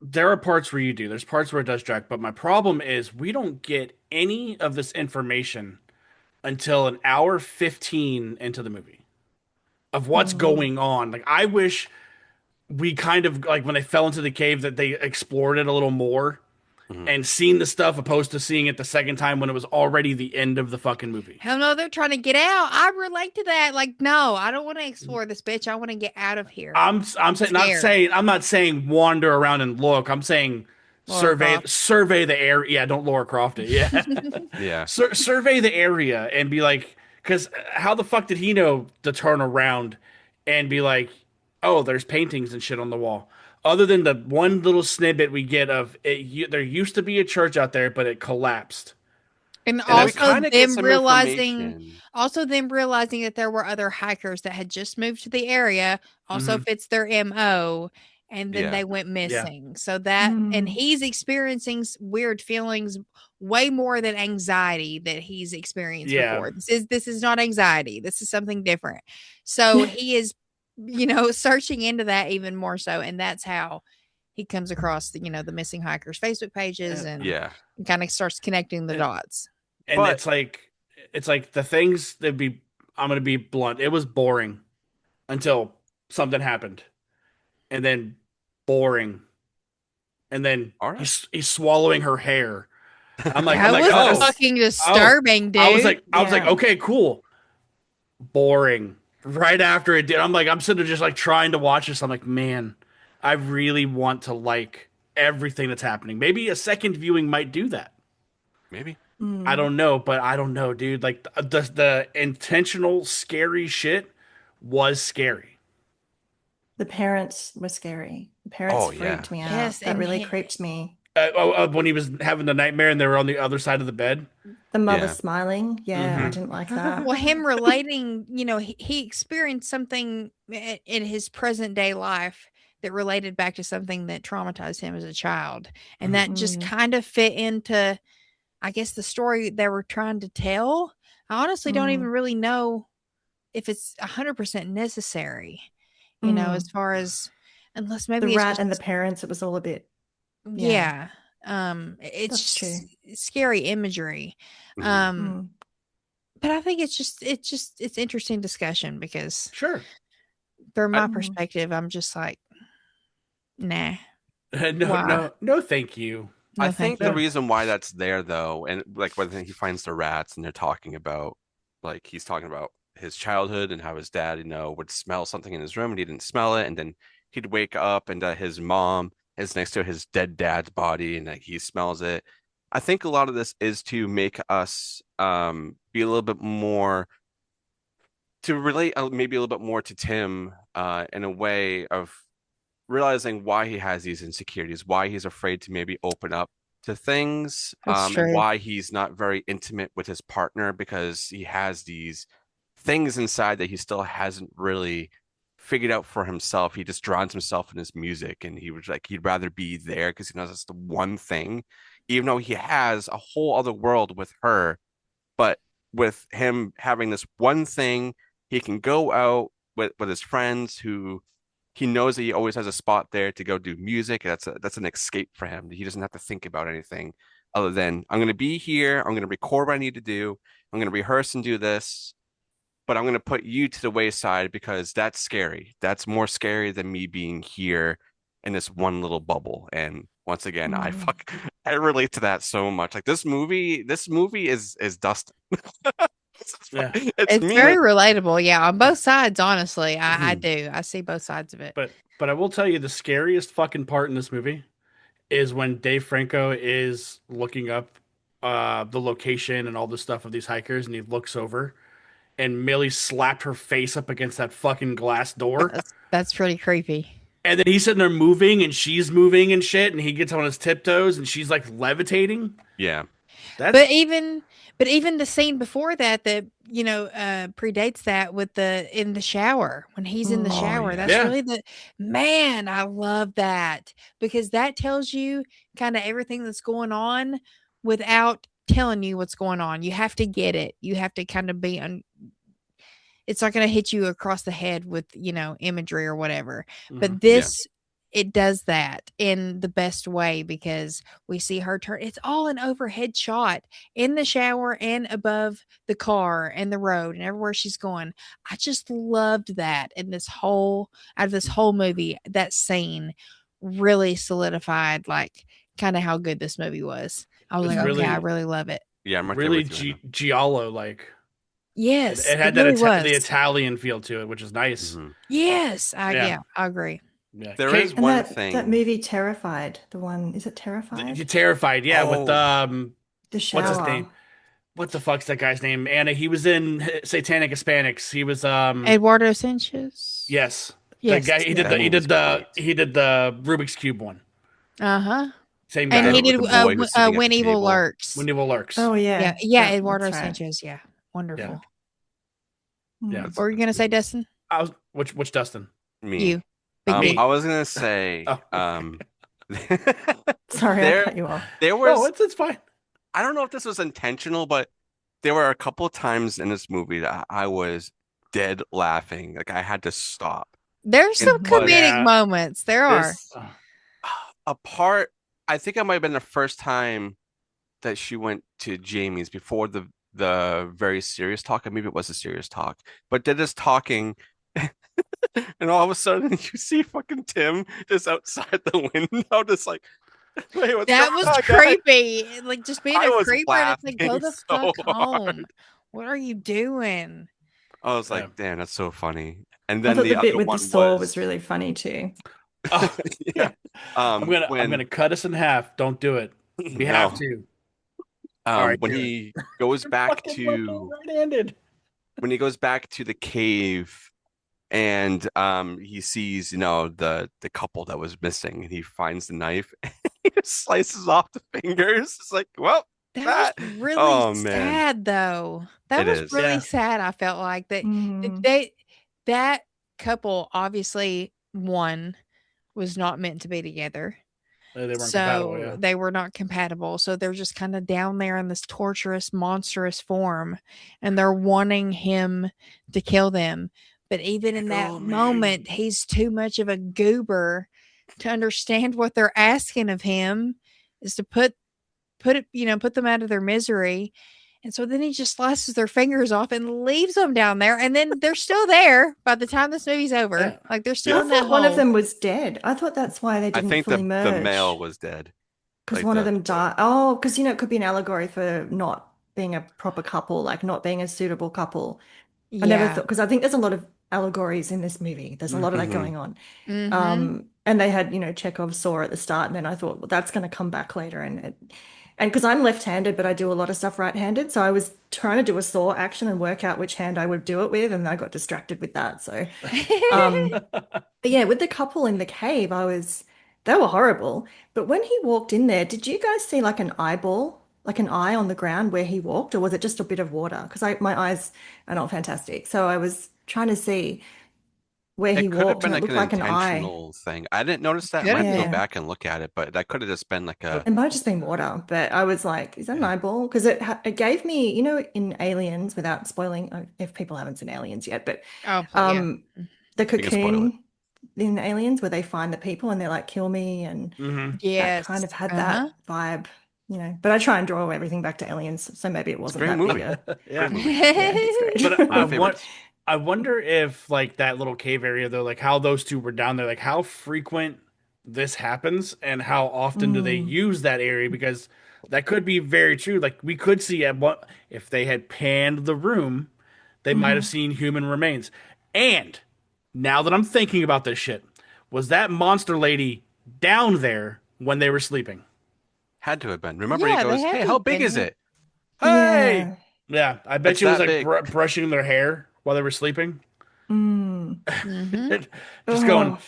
there are parts where you do. There's parts where it does drag, but my problem is we don't get any of this information until an hour 15 into the movie of what's Mm. going on. Like I wish we kind of like when they fell into the cave that they explored it a little more Mhm. and seen the stuff opposed to seeing it the second time when it was already the end of the fucking movie. Hell no, they're trying to get out. I relate to that. Like, no, I don't want to explore this bitch. I want to get out of here. I'm I'm saying scared. I'm not saying wander around and look. I'm saying Laura Croft. survey the area. Yeah, don't Laura Croft it. Yeah. Yeah. Survey the area and be like, because how the fuck did he know to turn around and be like, oh, there's paintings and shit on the wall? Other than the one little snippet we get of it, there used to be a church out there, but it collapsed. And And then we That's also kind of get them some realizing information. that there were other hikers that had just moved to the area, also hmm fits their MO, and then Yeah. they went yeah, missing. So that and Mm. he's experiencing weird feelings way more than anxiety that he's experienced yeah. before. This is not anxiety. This is something different. So he is, searching into that even more so, and that's how he comes across the missing hikers Facebook pages Uh, and Yeah. kind of starts connecting the and, dots. and But it's like the things that be. I'm gonna be blunt. It was boring until something happened, and then boring, and then All right. he's swallowing her hair. I'm That like, was That oh, was fucking oh. disturbing, dude. I was like, yeah. okay, cool. Boring. Right after it did, I'm sitting there just like trying to watch this. I'm like, man, I really want to like everything that's happening. Maybe a second viewing might do that. Maybe. I Mm. don't know, but I don't know, dude. Like the intentional scary shit was scary. The parents were scary. The parents Oh yeah. freaked me Yes, out. That and really creeped me. When he was having the nightmare and they were on the other side of the bed. The mother Yeah. smiling. Yeah, I Mm-hmm. didn't like that. well, him relating, he experienced something in his present day life that related back to something that traumatized him as a child. And Mm-hmm. that just Mm, kind of fit into, I guess, the story they were trying to tell. I honestly don't even mm, really know if it's 100% necessary, as mm. far as, unless The maybe it's rat and the just, parents, it was all a bit, yeah, yeah. It's that's true. just scary imagery. Mhm. Um, Mm, but I think it's interesting discussion because Sure. from I, my mm. perspective, I'm just like, nah, no, why? no, no, thank you. I No, thank think the No. you. reason why that's there though, and like when he finds the rats and they're talking about like he's talking about his childhood and how his dad, would smell something in his room and he didn't smell it, and then he'd wake up and his mom is next to his dead dad's body and he smells it. I think a lot of this is to make us be a little bit more to relate maybe a little bit more to Tim in a way of realizing why he has these insecurities, why he's afraid to maybe open up to things, That's and true. why he's not very intimate with his partner because he has these things inside that he still hasn't really figured out for himself. He just drowns himself in his music, and he was like he'd rather be there because he knows that's the one thing, even though he has a whole other world with her. But with him having this one thing, he can go out with his friends who he knows that he always has a spot there to go do music. That's an escape for him. He doesn't have to think about anything other than I'm going to be here. I'm going to record what I need to do. I'm going to rehearse and do this, but I'm going to put you to the wayside because that's scary. That's more scary than me being here in this one little bubble. And once again, Mm. I relate to that so much. Like this movie is Dustin. Yeah. It's It's very me. relatable. Yeah, on both sides, honestly. I do. I see both sides of it. But I will tell you the scariest fucking part in this movie is when Dave Franco is looking up the location and all the stuff of these hikers, and he looks over, and Millie slapped her face up against that fucking glass door, That's pretty creepy. and then he's sitting there moving, and she's moving and shit, and he gets on his tiptoes, and she's like levitating. Yeah. But That's even but even the scene before that predates that with the in the shower, when he's in the Oh shower, yeah. that's yeah, really the man, I love that because that tells you kinda everything that's going on without telling you what's going on. You have to get it. You have to kinda be it's not gonna hit you across the head with, imagery or whatever. hmm But Yeah. this it does that in the best way because we see her turn it's all an overhead shot in the shower and above the car and the road and everywhere she's going. I just loved that in this whole out of this whole movie, that scene really solidified, like, kinda how good this movie was. I was it's like, "Okay, I Hmm. really really love it." Yeah, I'm right there really with you right now. giallo like. Yes, It it had that really The was. Italian feel to it, which is nice. Hmm. Yes, Yeah, I agree. yeah. There is Kate, And one that thing. movie Terrified, the one, is it Terrified? you're terrified. Yeah, with Oh, The what's his name? shower. What the fuck's that guy's name? Anna. He was in Satanic Hispanics. He was Eduardo Sanchez? yes, the Yes, guy. yeah. that movie's great. He did the Rubik's Cube one. Uh-huh. Same And guy. he The did, the boy who's sitting at When the Evil table. Lurks. When Evil Lurks. Oh Yeah, yeah, yeah, Eduardo that's right. Sanchez, yeah. Yeah, Wonderful. yeah. Mm. What were you gonna say, Dustin? I was which Dustin? Me. You. Big I Me. me. was gonna say, Oh, Sorry, I there cut you off. there no, was it's fine. I don't know if this was intentional, but there were a couple of times in this movie that I was dead laughing. Like I had to stop. There's And some it Mhm. was comedic Yeah. moments. There are. this Uh, a part. I think it might have been the first time that she went to Jamie's before the very serious talk, and maybe it was a serious talk, but did this talking And all of a sudden, you see fucking Tim just outside the window, just like, "Hey, what's That going was on, guys?" creepy. Like just being I a was creeper, and it's like, go laughing the so fuck home. hard. What are you doing? I was like, Yeah. "Damn, that's so funny." And I then thought the the bit other with the one saw was was, really funny too. Oh, yeah, yeah. I'm when gonna cut us in half. Don't do it. We have no, to. All right, when do it. he goes You're back fucking fucking to right-handed. the cave and he sees, the couple that was missing, and he finds the knife and he just slices off the fingers. It's like, well, That was that, really oh man, sad, though. That it was is. really Yeah. sad. I felt like that Mm. that couple obviously one was not meant to be together. They weren't compatible. So Yeah. they were not compatible. So they're just kind of down there in this torturous, monstrous form, and they're wanting him to kill them. But even in that Kill me. moment, he's too much of a goober to understand what they're asking of him is to put them out of their misery. And so then he just slices their fingers off and leaves them down there. And then they're still there by the time this movie's over. Yeah. Like they're Yeah. still I in that thought one of hole. them was dead. I thought that's why they I didn't think fully the male merge. was dead. Because Like one of the them died. Oh, because it could be an allegory for not being a proper couple, like not being a suitable couple. I never Yeah. thought, because I think there's a lot of allegories in this movie. There's a lot of that Mhm. going on. Mm-hmm. And they had, Chekhov's saw at the start, and then I thought, well, that's going to come back later. And because I'm left-handed, but I do a lot of stuff right-handed, so I was trying to do a saw action and work out which hand I would do it with, and I got distracted with that. So, but yeah, with the couple in the cave, they were horrible. But when he walked in there, did you guys see like an eyeball, like an eye on the ground where he walked, or was it just a bit of water? Because my eyes are not fantastic, so I was trying to see where he It could have walked, been and it like looked an like an eye. intentional thing. I didn't notice that. I Could might have have to go Yeah. been. back and look at it, but that could have just been like a, It might have just been water, but I was like, is that an Yeah. eyeball? Because it gave me, in Aliens, without spoiling, if people haven't seen Aliens yet, but Oh, yeah. um, the you can spoil it. cocoon in Aliens where they find the people and they're like, kill me, and Hmm. that Yes. kind of had Uh-huh. that vibe, But I try and draw everything back to Aliens, so maybe it It's a wasn't great that big movie. a, Great Yeah. movie. yeah, it's But One of great. my favorites. I wonder if like that little cave area though, like how those two were down there, like how frequent this happens and how often do they Mm, use that area because that could be very true. Like we could see at what if they had panned the room, they might have mhm. seen human remains. And now that I'm thinking about this shit, was that monster lady down there when they were sleeping? Had to have been. Remember, he Yeah, they goes, had "Hey, to how have big been is there. it? Hey, Yeah. Yeah, I bet it's she was that like big." brushing their hair while they were sleeping. Mm. Mm-hmm. Just going. Oh.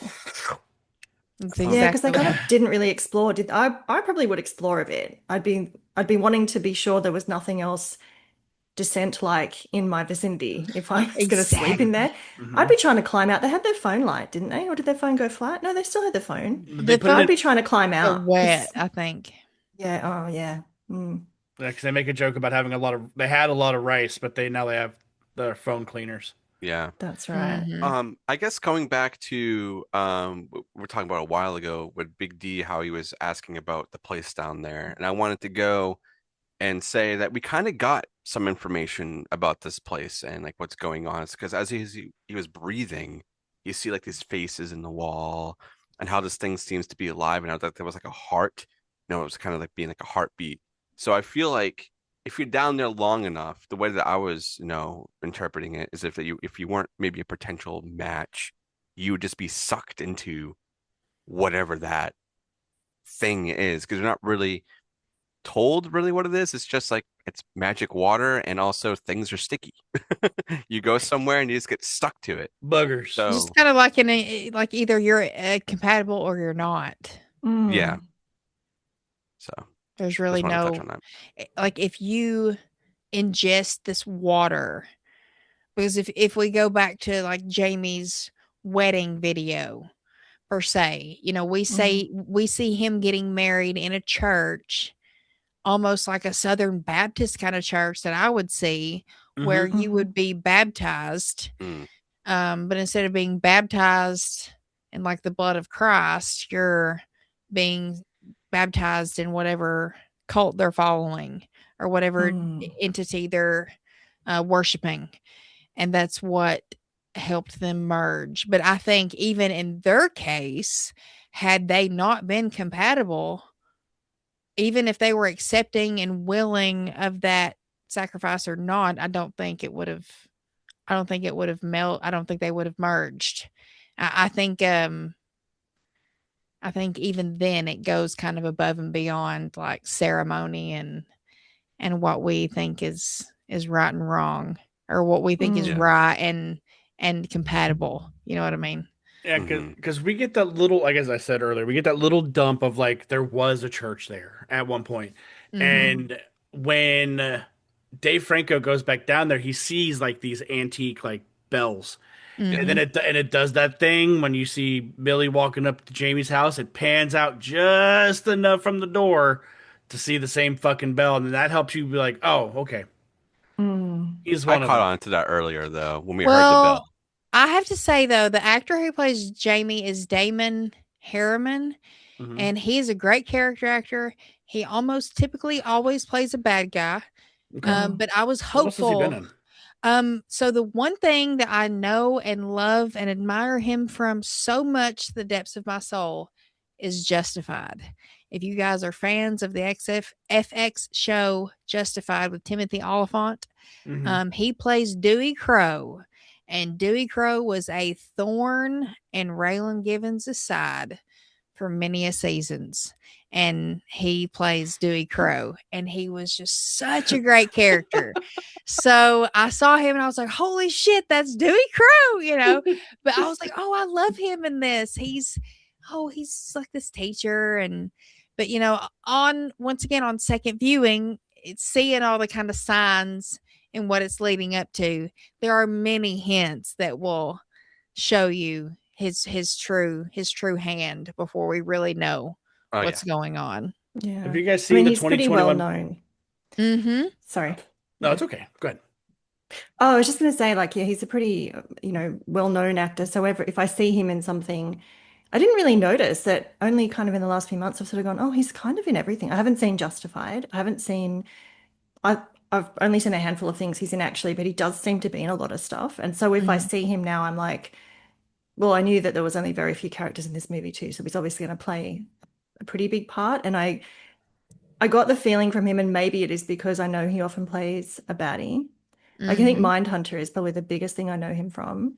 That's Yeah, because exactly they kind what. of didn't really explore. Did I probably would explore a bit. I'd be wanting to be sure there was nothing else descent like in my vicinity if I was going to sleep in Exactly. there. I'd Hmm. be trying to climb out. They had their phone light, didn't they? Or did their phone go flat? No, they still had their phone. They The put it I'd in. phone be trying to climb got out wet, because I think. yeah, oh yeah. Mm, Yeah, 'cause they make a joke about having a lot of. They had a lot of rice, but they have their phone cleaners. Yeah. that's right. Mm-hmm. I guess going back to we were talking about a while ago with Big D, how he was asking about the place down there, and I wanted to go and say that we kind of got some information about this place and like what's going on. It's because as he was breathing, you see like these faces in the wall and how this thing seems to be alive, and how that there was like a heart. It was kind of like being like a heartbeat. So I feel like if you're down there long enough, the way that I was, interpreting it is if you weren't maybe a potential match, you would just be sucked into whatever that thing is because you're not really told really what it is. It's just like it's magic water and also things are sticky. You go somewhere and you just get stuck to it. Buggers. Just So kind of like like either you're compatible or you're not. yeah, Mm, so There's really just wanted to touch no on that. like if you ingest this water, because if we go back to like Jamie's wedding video per se, mhm, we see him getting married in a church, almost like a Southern Baptist kind of church that I would see, where Hmm. you mhm, would be baptized. Mm, But instead of being baptized in like the blood of Christ, you're being baptized in whatever cult they're following or whatever mm, entity they're worshiping. And that's what helped them merge. But I think even in their case, had they not been compatible, even if they were accepting and willing of that sacrifice or not, I don't think it would have I don't think they would have merged. I think I think even then it goes kind of above and beyond like ceremony and what we think is right and wrong, or what we think is Yeah. right and compatible. You know what I mean? Yeah, Hmm. because we get that little, like as I said earlier, we get that little dump of like there was a church there at one point, Mhm. and when Dave Franco goes back down there, he sees like these antique like bells, and then Mhm. it does that thing when you see Millie walking up to Jamie's house, it pans out just enough from the door to see the same fucking bell, and then that helps you be like, oh, okay, Mm. he's I one of caught them. on to that earlier though when we heard the bell. Well, I have to say though, the actor who plays Jamie is Damon Harriman, Hmm. and he is a great character actor. He almost typically always plays a bad guy. Okay, But I was what else has he been hopeful. in? So the one thing that I know and love and admire him from so much to the depths of my soul is Justified. If you guys are fans of the FX show Justified with Timothy Oliphant, Hmm. he plays Dewey Crow, and Dewey Crow was a thorn in Raylan Givens' side for many a seasons. And he plays Dewey Crow, and he was just such a great character. So I saw him and I was like, holy shit, that's Dewey Crow, you know. But I was like, oh, I love him in this. He's like this teacher. And but you know, on once again on second viewing, it's seeing all the kind of signs and what it's leading up to. There are many hints that will show you his true hand before we really know Oh yeah. what's going on. Have Yeah. you guys I seen mean, the he's pretty well 2021? known. Mhm. Sorry. No, Yeah. it's okay. Go ahead. Oh, I was just going to say, like, yeah, he's a pretty, well-known actor. So if I see him in something, I didn't really notice that only kind of in the last few months I've sort of gone, oh, he's kind of in everything. I haven't seen Justified. I, I've only seen a handful of things he's in actually, but he does seem to be in a lot of stuff. And so if I Mhm. see him now, I'm like, well, I knew that there was only very few characters in this movie too. So he's obviously going to play a pretty big part. And I got the feeling from him, and maybe it is because I know he often plays a baddie. Like I think Mhm. Mindhunter is probably the biggest thing I know him from.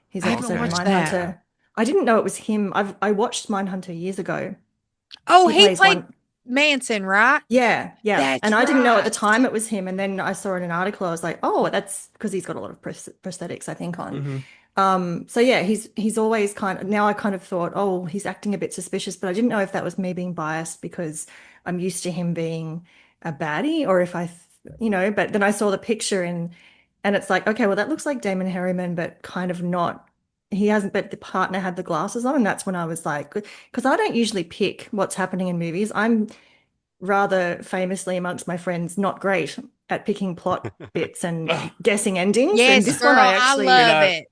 He's I haven't also in watched Okay. that. Mindhunter. I didn't know it was him. I watched Mindhunter years ago. Oh, He he plays played one. Manson, right? Yeah, yeah. And That's I didn't know at the right. time it was him. And then I saw in an article, I was like, oh, that's because he's got a lot of prosthetics, I think, on. Hmm. So yeah, he's always kind of now I kind of thought, oh, he's acting a bit suspicious, but I didn't know if that was me being biased because I'm used to him being a baddie or if but then I saw the picture and it's like, okay, well that looks like Damon Harriman, but kind of not. He hasn't, but the partner had the glasses on, and that's when I was like, because I don't usually pick what's happening in movies. I'm rather famously amongst my friends not great at picking plot bits and Ugh, guessing endings. And Yes, this one I girl, I you're actually love not it.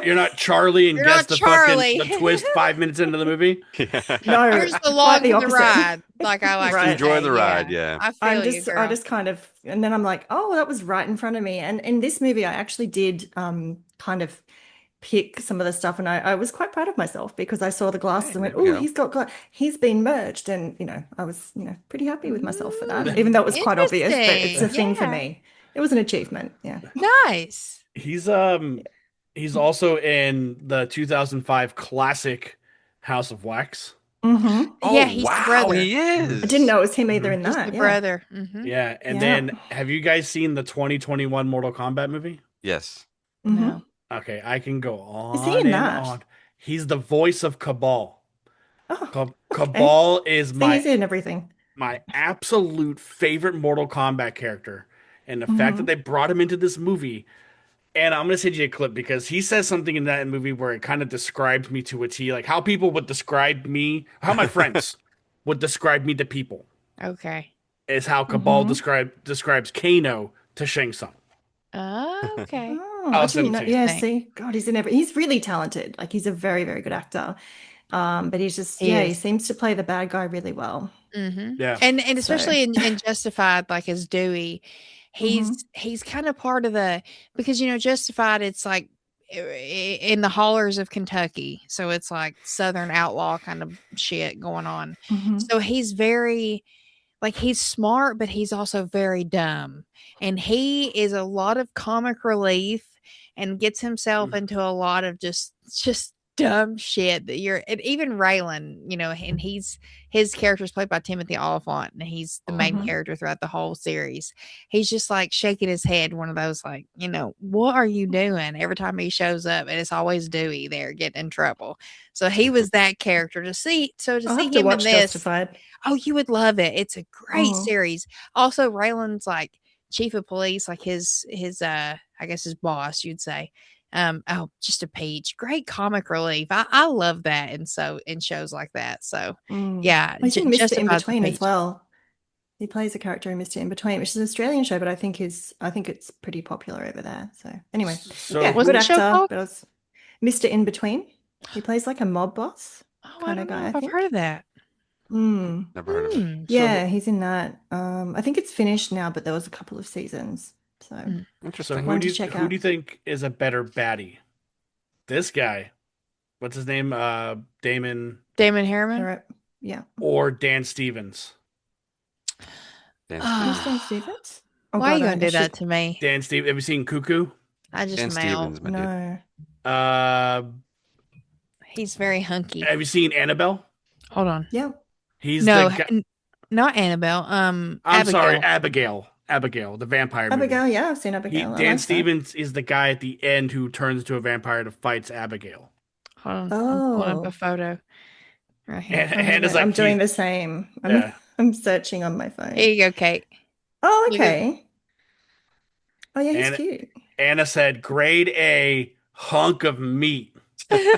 you're not Charlie and You're guess not the fucking Charlie. the twist 5 minutes into the movie. Yeah. no, You're just quite along the for the opposite. ride, like I like Just to Right. enjoy say. the ride, Yeah, yeah. I I'm feel you, just I girl. just kind of and then I'm like, oh, that was right in front of me. And in this movie I actually did kind of pick some of the stuff and I was quite proud of myself because I saw the glasses Hey, and went, there we oh, go. he's been merged. And I was, pretty happy with myself for that, even Mm, though it was quite obvious, but it's interesting. a thing for Yeah, me. It was an achievement. Yeah. nice. He's he's also in the 2005 classic House of Wax. Hmm. Oh Yeah, he's the wow, brother. he I didn't is. know it was him either Hmm. in He's the that. Yeah. brother. Mhm. Yeah, and Yeah. then have you guys seen the 2021 Mortal Kombat movie? Yes. No. Hmm. Okay, I can go Is he on in and that? on. He's the voice of Cabal. Oh, okay. Cabal is See, he's in everything. my absolute favorite Mortal Kombat character. And the fact that Hmm. they brought him into this movie, and I'm gonna send you a clip because he says something in that movie where it kind of described me to a T, like how people would describe me, how my friends would describe me to people, Okay. is how Cabal Hmm. describes Kano to Shang Tsung. Okay. Oh, I I'll send didn't it know. to you. Yeah, Interesting. see, God, he's really talented. Like he's a very, very good actor. But he's just, He yeah, he is. seems to play the bad guy really well. Mhm. Yeah. And So, especially in Justified, like, as Dewey, hmm. he's kinda part of the because, Justified, it's like in the hollers of Kentucky. So it's like Southern outlaw kind of shit going on. Mhm. So he's very like he's smart, but he's also very dumb. And he is a lot of comic relief and gets himself into a lot of just dumb shit that you're and even Raylan, and his character is played by Timothy Oliphant, and he's the main Mhm. character throughout the whole series. He's just like shaking his head, one of those like, what are you doing every time he shows up? And it's always Dewey there getting in trouble. So he was that character to see. So to I'll see have to him in watch this, Justified. oh, you would love it. It's a great Mm. series. Also, Raylan's like chief of police, like his I guess his boss, you'd say. Oh, just a peach. Great comic relief. I love that, and so in shows like that. So Mm. yeah, He's in Mr. In Justified's a Between as peach. well. He plays a character in Mr. In Between, which is an Australian show, but I think it's pretty popular over there. So anyway, So yeah, What's good the show actor. called? But Mr. In Between. He plays like a mob boss Oh, I kind don't of know guy, I if I've think. heard of that. Mm. Never heard of it. Hmm. Yeah, he's in that. I think it's finished now, but there was a couple of seasons. So Mm. so Interesting. One to check who out. do you think is a better baddie? This guy, what's his name? Damon Damon all Harriman. right. Yeah. or Dan Stevens? Dan Ah. Stevens. Kristen Stevens? Oh Why are you God, gonna do that to me? Dan Stevens. Have you seen Cuckoo? I just Dan melt. Stevens, my dude. No. Uh, He's very hunky. have you seen Annabelle? Hold on. Yeah. He's No, the guy. not Annabelle. I'm Abigail. sorry, Abigail. Abigail, the vampire movie. Abigail, yeah, I've seen Abigail. I Dan like that. Stevens is the guy at the end who turns into a vampire to fight Abigail. Hold on. I'm pulling up Oh. a photo right here. And Hannah's like, I'm doing the same. Yeah. I'm searching on my phone. Here you go, Kate. Oh, Look at- okay. Oh yeah, he's And- cute. Anna said, grade A, hunk of meat. Thickest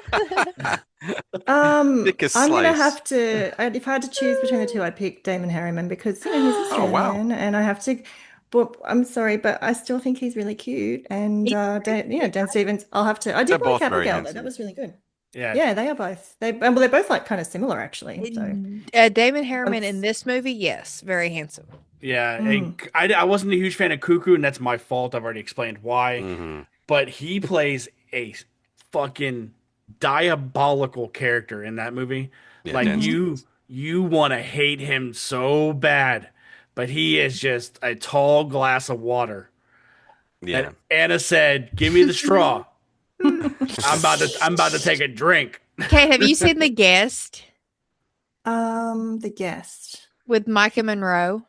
I'm gonna slice. have to. If I had to choose between the two, I'd pick Damon Harriman because he's Oh, wow. Australian, and I have to. But I'm sorry, but I still think he's really cute. And Dan Stevens. I'll have to. I They're did like both very Abigail though. handsome. That was really good. Yeah. Yeah, they are both. They're both like kind of similar actually. So Damon Harriman Once- in this movie, yes, very handsome. Yeah. Mm. And I wasn't a huge fan of Cuckoo, and that's my fault. I've already explained why. hmm But he plays a fucking diabolical character in that movie. Yeah, Like Dan you want to hate him so bad, but he is just a tall glass of water. Yeah. And Anna said, "Give me the straw. I'm about to take a drink." Kate, have you seen The Guest The Guest. with Micah Monroe?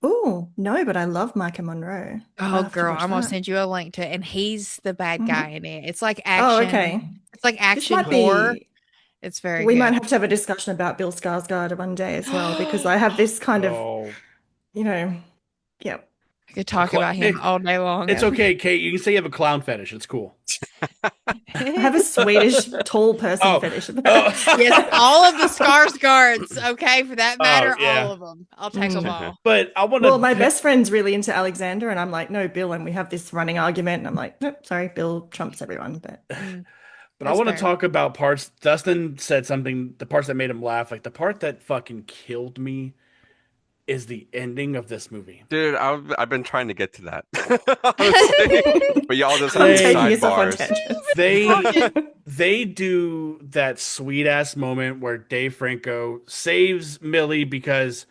Oh no, but I love Micah Monroe. I'll Oh, have to girl, watch I'm gonna that. send you a link to it, and he's the bad Mhm. guy in it. It's like action. Oh, okay. It's like This action might horror. be. It's very We good. might have to have a discussion about Bill Skarsgård one day as well because I have this kind of, Oh, yeah. I could talk about him all day long. it's okay, Kate. You can say you have a clown fetish. It's cool. I have a Swedish tall person Oh, fetish. Yes, all of the Skarsgårds, okay, for that matter, yeah. all of them. I'll take them all. But I want to. Well, my best friend's really into Alexander, and I'm like, no, Bill, and we have this running argument, and I'm like, nope, sorry, Bill trumps everyone, but But I That's want to fair. talk about parts. Dustin said something. The parts that made him laugh, like the part that fucking killed me, is the ending of this movie. Dude, I've been trying to get to that. Honestly. But y'all just have I'm these taking us off on sidebars. tangents. They do that sweet ass moment where Dave Franco saves Millie because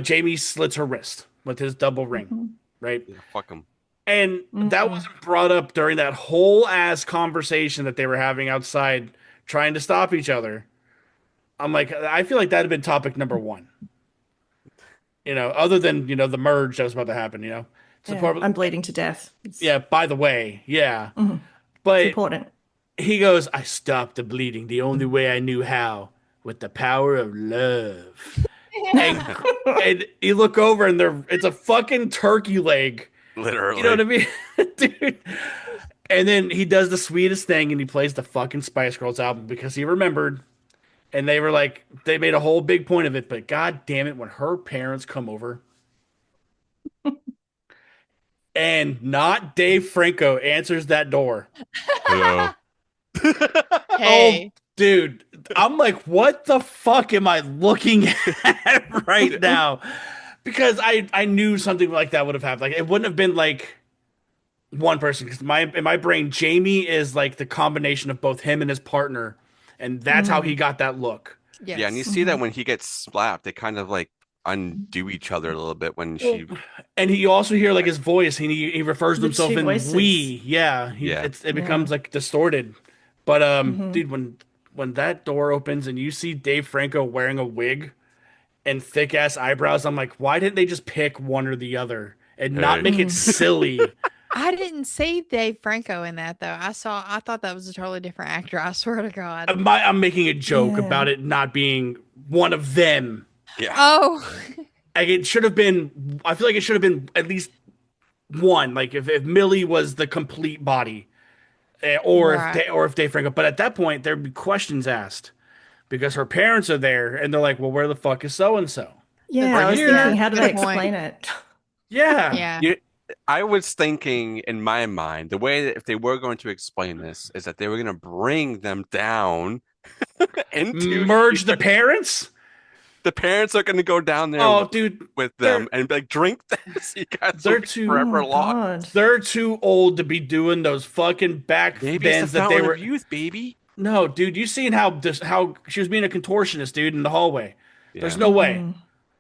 Jamie slits her wrist with his double ring, right? Yeah, fuck 'em. And that wasn't brought up during that whole ass conversation that they were having outside trying to stop each other. I'm like, I feel like that'd have been topic number one. Other than, the merge that was about to happen, It's Yeah, important. I'm bleeding to death. It's Yeah, by the way, yeah. Mhm. But important. he goes, I stopped the bleeding the only way I knew how, with the power of love. and you look over and it's a fucking turkey leg. Literally. You know what I mean? Dude. And then he does the sweetest thing and he plays the fucking Spice Girls album because he remembered. And they were like, they made a whole big point of it. But god damn it, when her parents come over and not Dave Franco answers that door. Hello. Hey, Dude, I'm like, what the fuck am I looking at right now? Because I knew something like that would have happened. Like, it wouldn't have been like One person, because in my brain, Jamie is like the combination of both him and his partner, and that's how he Mm. got that look. Yeah, and you Yes. see that Mhm. when he gets slapped, they kind of like undo each other a little bit when Well, she and you also hear like his voice, and he refers to The himself two in voices. we. Yeah, yeah. it Yeah. becomes like distorted. But Hmm. dude, when that door opens and you see Dave Franco wearing a wig and thick ass eyebrows, I'm like, why didn't they just pick one or the other and not Hey. make it Mm. silly? I didn't see Dave Franco in that though. I thought that was a totally different actor. I swear to God. I'm making a joke Yeah. about it not being one of them. Yeah. Oh, Like it should have been. I feel like it should have been at least one. Like if Millie was the complete body, right. or if Dave Franco. But at that point, there'd be questions asked because her parents are there, and they're like, "Well, where the fuck is so and so?" Yeah, Or I was here, thinking, That's how a do good they point. explain it? yeah. Yeah. You, I was thinking in my mind, the way that if they were going to explain this is that they were going to bring them down into Merge the here. parents. The parents are going to go down there Oh, dude, with they're them and be like, drink this. You guys will they're be too Oh forever my lost. God. they're too old to be doing those fucking back Maybe it's the bends that they fountain of were. youth, baby. No, dude, you seen how she was being a contortionist, dude, in the hallway. There's Yeah. no way. Mm.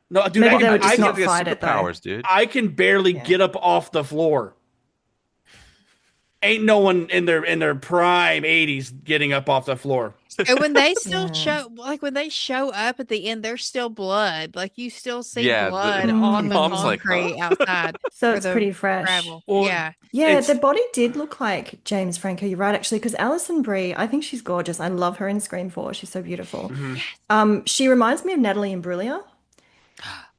No, dude, Maybe Well, they would I just think I that not they have fight it though. superpowers, dude. I can barely Yeah. get up off the floor. Ain't no one in their prime 80s getting up off the floor. And when they still Yeah. show, like when they show up at the end, there's still blood. Like you still see Yeah, blood the on the Mm. mom's like, huh? concrete outside So for it's the pretty fresh. gravel. Well, Yeah. Yeah, the it's body did look like James Franco. You're right, actually, because Alison Brie, I think she's gorgeous. I love her in Scream 4. She's so beautiful. mhm. She reminds me of Natalie Imbruglia.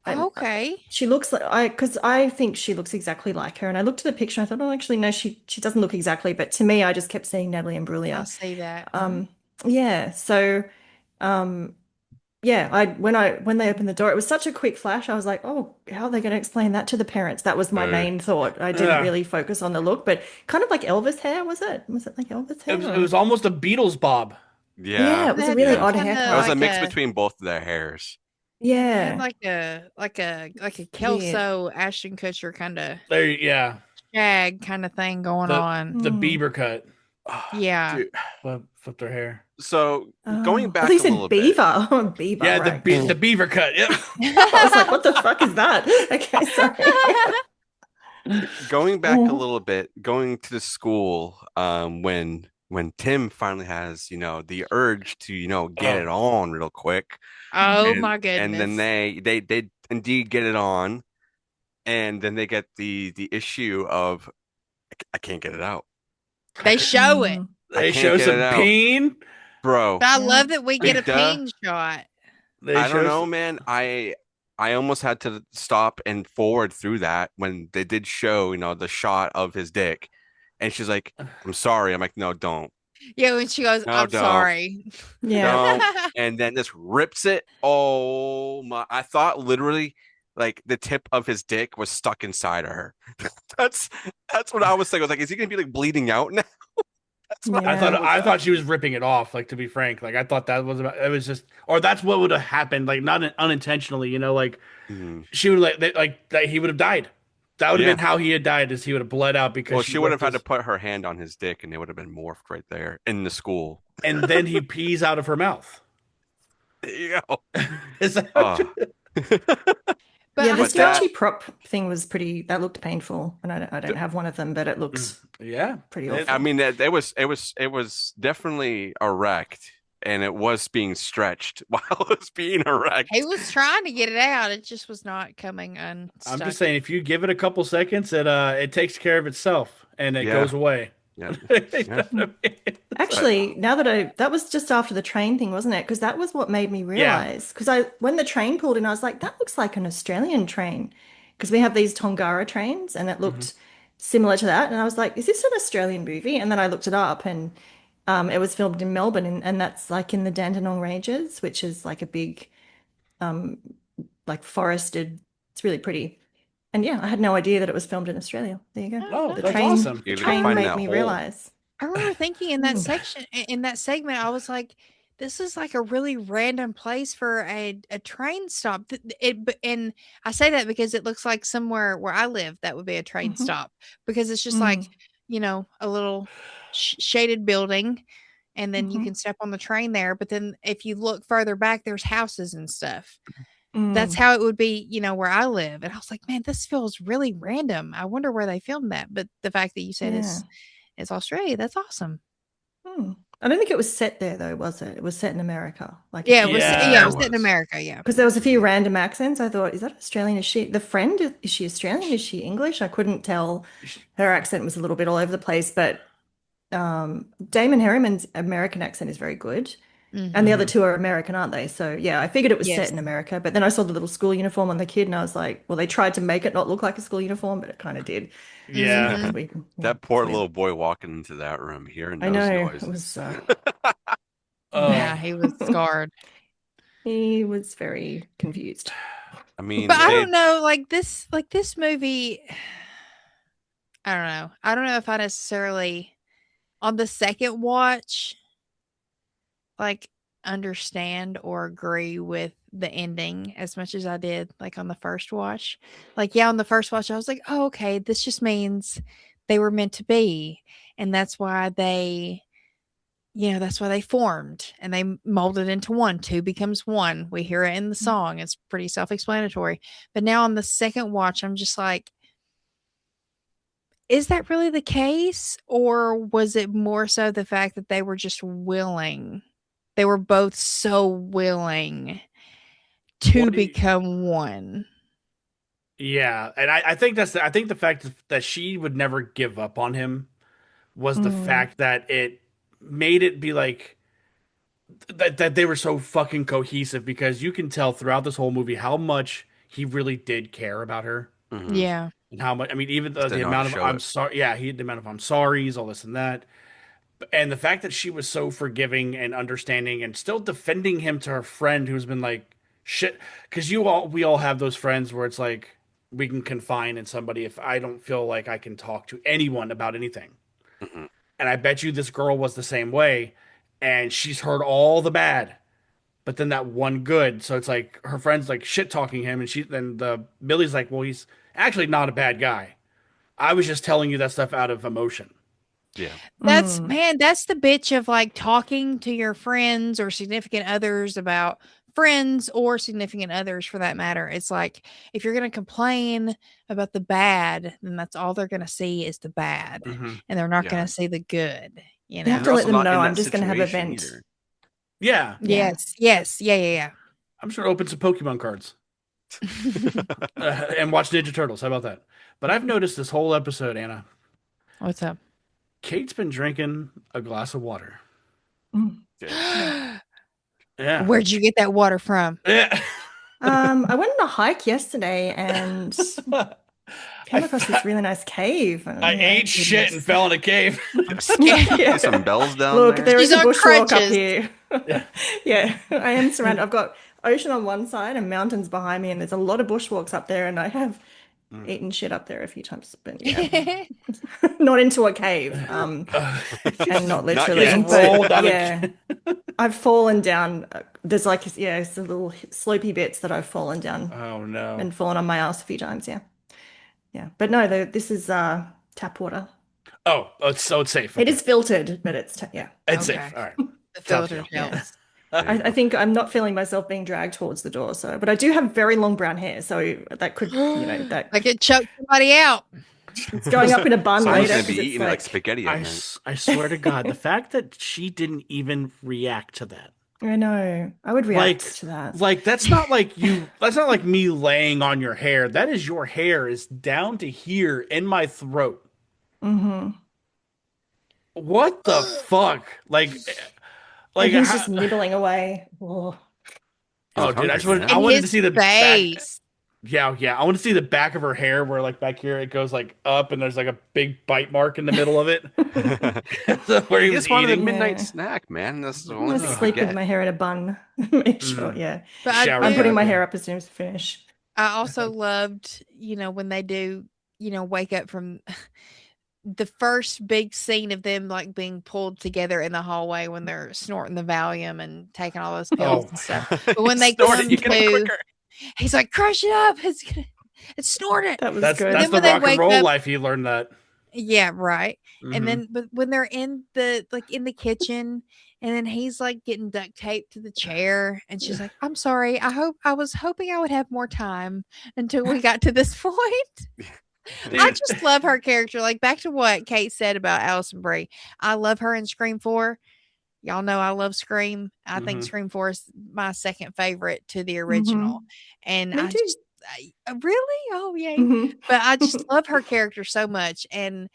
And Okay. she looks like because I think she looks exactly like her. And I looked at the picture, and I thought, oh, actually, no, she doesn't look exactly. But to me, I just kept seeing Natalie I Imbruglia. see that. Yeah. So, um, yeah, when they opened the door, it was such a quick flash. I was like, oh, how are they going to explain that to the parents? That was my Uh, main thought. I didn't Yeah. really focus on the look, but kind of like Elvis hair, was it? Was it like Elvis hair It or? was almost a Beatles bob. Yeah, yeah, it was a That really yeah. odd kind It of was a haircut. like mix a between both of their hairs. had Yeah, like a weird. Kelso Ashton Kutcher kind of There, yeah. shag kind of thing going on. The Mm. Bieber cut. Yeah. Dude, Flip their hair. so going Oh, I thought back you a said little bit, beaver. Oh, beaver, Yeah, right. the Beaver cut. Yep. I was like, what the fuck is that? Okay, sorry. going back a Mm. little bit, going to the school, when Tim finally has, the urge to, get Oh, it on real quick, Oh Mhm. my and then goodness. they indeed get it on, and then they get the issue of I can't get it out. They show it. Mm. I they can't show get it some out, pain. bro. I Yeah. love that we He get a does. pain shot. They I don't show know, some, man. I almost had to stop and forward through that when they did show, the shot of his dick. And she's like, I'm sorry. I'm like, no, don't. Yeah, when she goes, No, I'm don't. sorry. Yeah. Don't. And then just rips it. Oh my. I thought literally like the tip of his dick was stuck inside of her. That's that's what I was thinking. I was like, is he gonna be like bleeding out now? That's what Yeah. was I thought she was ripping it off. Like to be frank, like I thought that was about. It was just, or that's what would have happened. Like not unintentionally. Like Mhm. she would like that he would have died. That would have Yeah. been how he had died. Is he would have bled out because Well, she she would have ripped had to his, put her hand on his dick and they would have been morphed right there in the school. and then he pees out of her mouth. There you go. Is that Oh. But Yeah, the I But felt stretchy prop thing was pretty, that looked painful. And I don't have one of them, but it looks yeah. pretty It- I awful. mean, it was definitely erect, and it was being stretched while it was being erect. he was trying to get it out. It just was not coming I'm unstuck. just saying, if you give it a couple seconds, it takes care of itself and it Yeah, goes away. yeah, You yeah. know what I mean? Actually, now that was just after the train thing, wasn't it? Because that was what made me Yeah. realize. Because when the train pulled in, I was like, that looks like an Australian train. Because we have these Tongara trains, and it Mhm. looked similar to that. And I was like, is this an Australian movie? And then I looked it up, and it was filmed in Melbourne, and that's like in the Dandenong Ranges, which is like a big, like forested. It's really pretty. And yeah, I had no idea that it was filmed in Australia. There you go. Oh, The that's train, awesome. the You're gonna train find made that me hole. realize. I remember thinking in that Hmm. section, in that segment, I was like, this is like a really random place for a train stop. And I say that because it looks like somewhere where I live that would be a train Mhm. stop, because it's just like, Mm. a little shaded building, and then you Mhm. can step on the train there. But then if you look further back, there's houses and stuff. That's Mm. how it would be, where I live. And I was like, man, this feels really random. I wonder where they filmed that. But the fact that you said Yeah. it's Australia, that's awesome. Mm. I don't think it was set there though, was it? It was set in America. Like Yeah, if it you was. look at the Yeah, Yeah, it it was map. set in was. America. Yeah. Because there was a few random accents. I thought, is that Australian? Is she the friend? Is she Australian? Is she English? I couldn't tell. Her accent was a little bit all over the place, but Damon Herriman's American accent is very good. And the other Mhm. Hmm. two are American, aren't they? So yeah, I figured it was set Yes. in America. But then I saw the little school uniform on the kid, and I was like, well, they tried to make it not look like a school uniform, but it kind of did. So Yeah. because Mhm. we, yeah, That poor 'cause we, little boy walking into that room, hearing I those know it noises. was, Yeah, Um. he was scarred. he was very confused. I But mean, I they don't know, like this movie, I don't know. I don't know if I necessarily on the second watch, like, understand or agree with the ending as much as I did like on the first watch. Like, yeah, on the first watch I was like, "Oh, okay, this just means they were meant to be." And that's why they formed and they molded into one. Two becomes one. We hear it in the song. It's pretty self explanatory. But now on the second watch, I'm just like, is that really the case? Or was it more so the fact that they were just willing? They were both so willing to What do you? become one. Yeah, and I think I think the fact that she would never give up on him was the Mm, fact that it made it be like that they were so fucking cohesive, because you can tell throughout this whole movie how much he really did care about her, mhm, Yeah. and how much, I mean, even just the didn't know how to amount of show I'm it. sorry, yeah, the amount of I'm sorry's, all this and that. And the fact that she was so forgiving and understanding and still defending him to her friend who's been like shit, because we all have those friends where it's like we can confine in somebody if I don't feel like I can talk to anyone about anything. Mhm. And I bet you this girl was the same way, and she's heard all the bad, but then that one good. So it's like her friends like shit talking him, and the Billy's like, well, he's actually not a bad guy. I was just telling you that stuff out of emotion. Yeah. That's mm, man, that's the bitch of like talking to your friends or significant others about friends or significant others for that matter. It's like if you're going to complain about the bad, then that's all they're going to see is the bad, Hmm. and they're not going Yeah. to see the good, you you have And know. they're to let also them not know in I'm that just going to have a situation vent. either. Yeah, Yeah. Yes. Yes. Yeah, yeah, I'm just gonna open some Pokemon cards yeah. and watch Ninja Turtles. How about that? But I've noticed this whole episode, Anna. What's up? Kate's been drinking a glass of water. Mm. Good. Yeah. Where'd you get that water from? Yeah. I went on a hike yesterday and I came across this fa- really nice cave. I And ate my shit and goodness. fell in a cave. I'm scared. See some Yeah. bells down Look, there? there is She's a on bushwalk up crutches. here. Yeah. Yeah, I am surrounded. I've got ocean on one side and mountains behind me, and there's a lot of bushwalks up there, and I have Mm. eaten shit up there a few times, but yeah, not into a cave, and not Not Just literally, yet. roll but down yeah, a. I've fallen down. There's like, yeah, it's the little slopey bits that I've fallen down Oh no. and fallen on my ass a few times. Yeah, yeah, but no, this is tap water. So it's safe. It Okay. is filtered, but yeah, It's safe. Okay. All right. The Top filter deal. yeah. helps. There you I go. think I'm not feeling myself being dragged towards the door. So, but I do have very long brown hair, so that could, that Like it choked somebody out. it's going up in a bun Someone's later gonna be because it's eating it like like, spaghetti at night. I swear to God, the fact that she didn't even react to that. I know I would Like, react to that. that's not like you, that's not like me laying on your hair. That is your hair is down to here in my throat. Hmm. What the fuck? And he's how, just nibbling away. Oh, You oh, look dude, hungry, man. I In wanted to his see the back. face. Yeah, yeah. I want to see the back of her hair where like back here it goes like up and there's like a big bite mark in the middle of it. Where he He was just wanted a eating. midnight yeah. snack, man. That's the I'm only gonna thing he could sleep with get. my hair in a bun. Make sure, Mm. yeah. But Shower I'm that putting up, my yeah. hair up as soon as we finish. I also loved, when they do, wake up from the first big scene of them like being pulled together in the hallway when they're snorting the Valium and taking all those pills Oh, and stuff. But when they Snort it, come you get it to, quicker. he's like, crush it up. It's snort it. That was that's good. And then the when they rock and wake roll up, life. You learned that. yeah, right. And Mhm. then but when they're in the like in the kitchen and then he's like getting duct taped to the chair and she's like, I'm sorry. I was hoping I would have more time until we got to this point. I Dude, just love her character. Like back to what Kate said about Alison Brie. I love her in Scream 4. Y'all know I love Scream. I think Mhm. Scream 4 is my second favorite to the Mm-hmm. original. And Me I too. just really? Oh, yay. Mhm. But I just love her character so much. And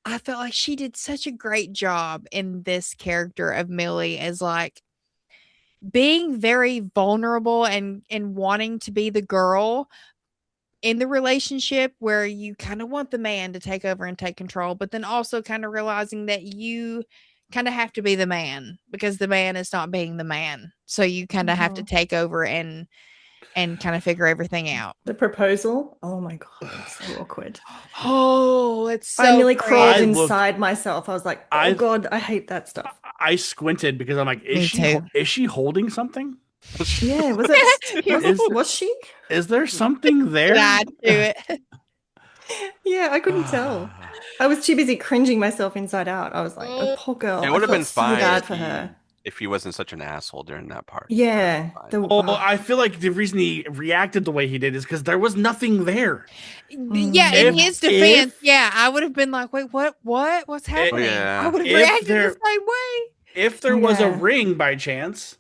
I felt like she did such a great job in this character of Millie as like being very vulnerable and wanting to be the girl in the relationship where you kind of want the man to take over and take control, but then also kind of realizing that you kind of have to be the man because the man is not being the man. So you kind of have to Mhm. take over and kind of figure everything out. The proposal. Oh my God, so awkward. Oh, it's I so nearly crawled I cringe. looked. inside myself. I was like, oh I God, I hate that stuff. I squinted because I'm like, Me too. is she holding something? Yeah, was it? You're Was she? Is there something there? glad to it. Yeah, I couldn't tell. I was too busy cringing myself inside out. I was like, oh, poor girl. It I would have felt been so fine bad for her. if he wasn't such an asshole during that part. Yeah. Fine. Well, I feel like the reason he reacted the way he did is because there was nothing there. Yeah, in If his defense, yeah, I would have been like, "Wait, what's happening?" I Yeah. would have if reacted the there same way. if there was a Yeah. ring by chance,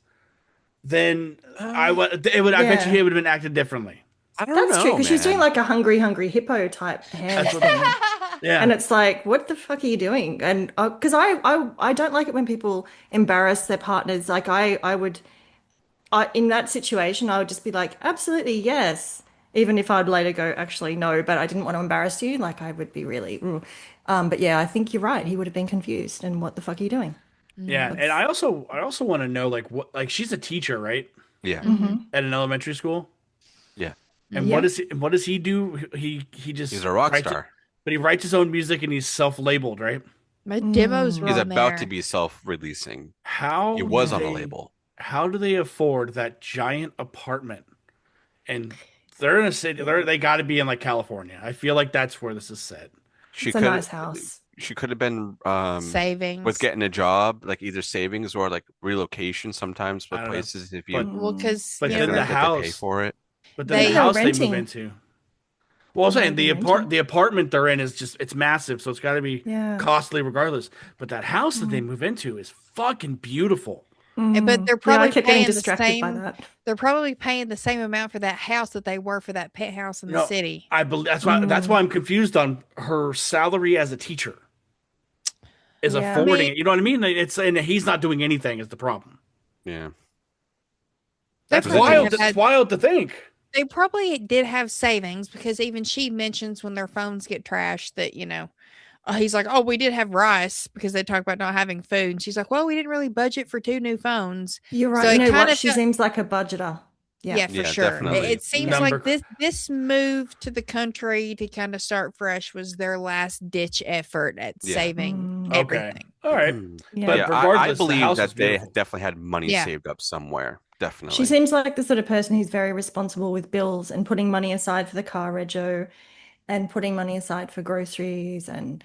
then I would it would I bet you Yeah. it would have been acted differently. I don't That's true, know, because she's doing man. like a hungry, hungry hippo type hand That's what. thing. Yeah. And it's like, what the fuck are you doing? And because I don't like it when people embarrass their partners. Like in that situation, I would just be like, absolutely, yes. Even if I'd later go, actually, no, but I didn't want to embarrass you. Like I would be really, but yeah, I think you're right. He would have been confused. And what the fuck are you doing? Yeah, and That's, I also want to know like what like she's a teacher, right? Yeah. Mhm. At an elementary school. Yeah. And yeah. what does he do? He just He's a rock writes star. but he writes his own music and he's self-labeled, right? My demos were He's on about to there. be self-releasing. How He do was on a they label. how do they afford that giant apartment? And they're in a city. They got to be in like California. I feel like that's where this is set. She It's a could nice house. she could have been with Savings. getting a job, like either savings or like relocation sometimes I with don't know, places if but you Well, because but you then know, the if they pay house, for it. but then the they Maybe they were house they move renting. into. Well, I'm Might saying have been renting. the apartment they're in is just it's massive, so it's got to be Yeah. costly regardless. But that house that they move into is fucking beautiful. but they're Yeah, I probably kept getting paying the distracted by same. that. They're probably paying the same amount for that house that they were for that penthouse in You the know, city. I believe that's why I'm confused on her salary as a teacher is Yeah. I affording mean, it. You know what I mean? It's and he's not doing anything is the problem. Yeah. they That's probably wild. have That's had. wild to think. They probably did have savings because even she mentions when their phones get trashed that he's like, oh, we did have rice because they talk about not having food. And she's like, well, we didn't really budget for 2 new phones. You're So right. You it know kind what? of She seems like a budgeter. Yeah. yeah, for Yeah, sure. definitely. It seems like Number this move to the country to kind of start fresh was their last ditch effort at Yeah. saving Okay. everything. All right. Yeah. But Yeah, I regardless, the believe house that is they beautiful. definitely had money Yeah. saved up somewhere. She Definitely. seems like the sort of person who's very responsible with bills and putting money aside for the car rego and putting money aside for groceries and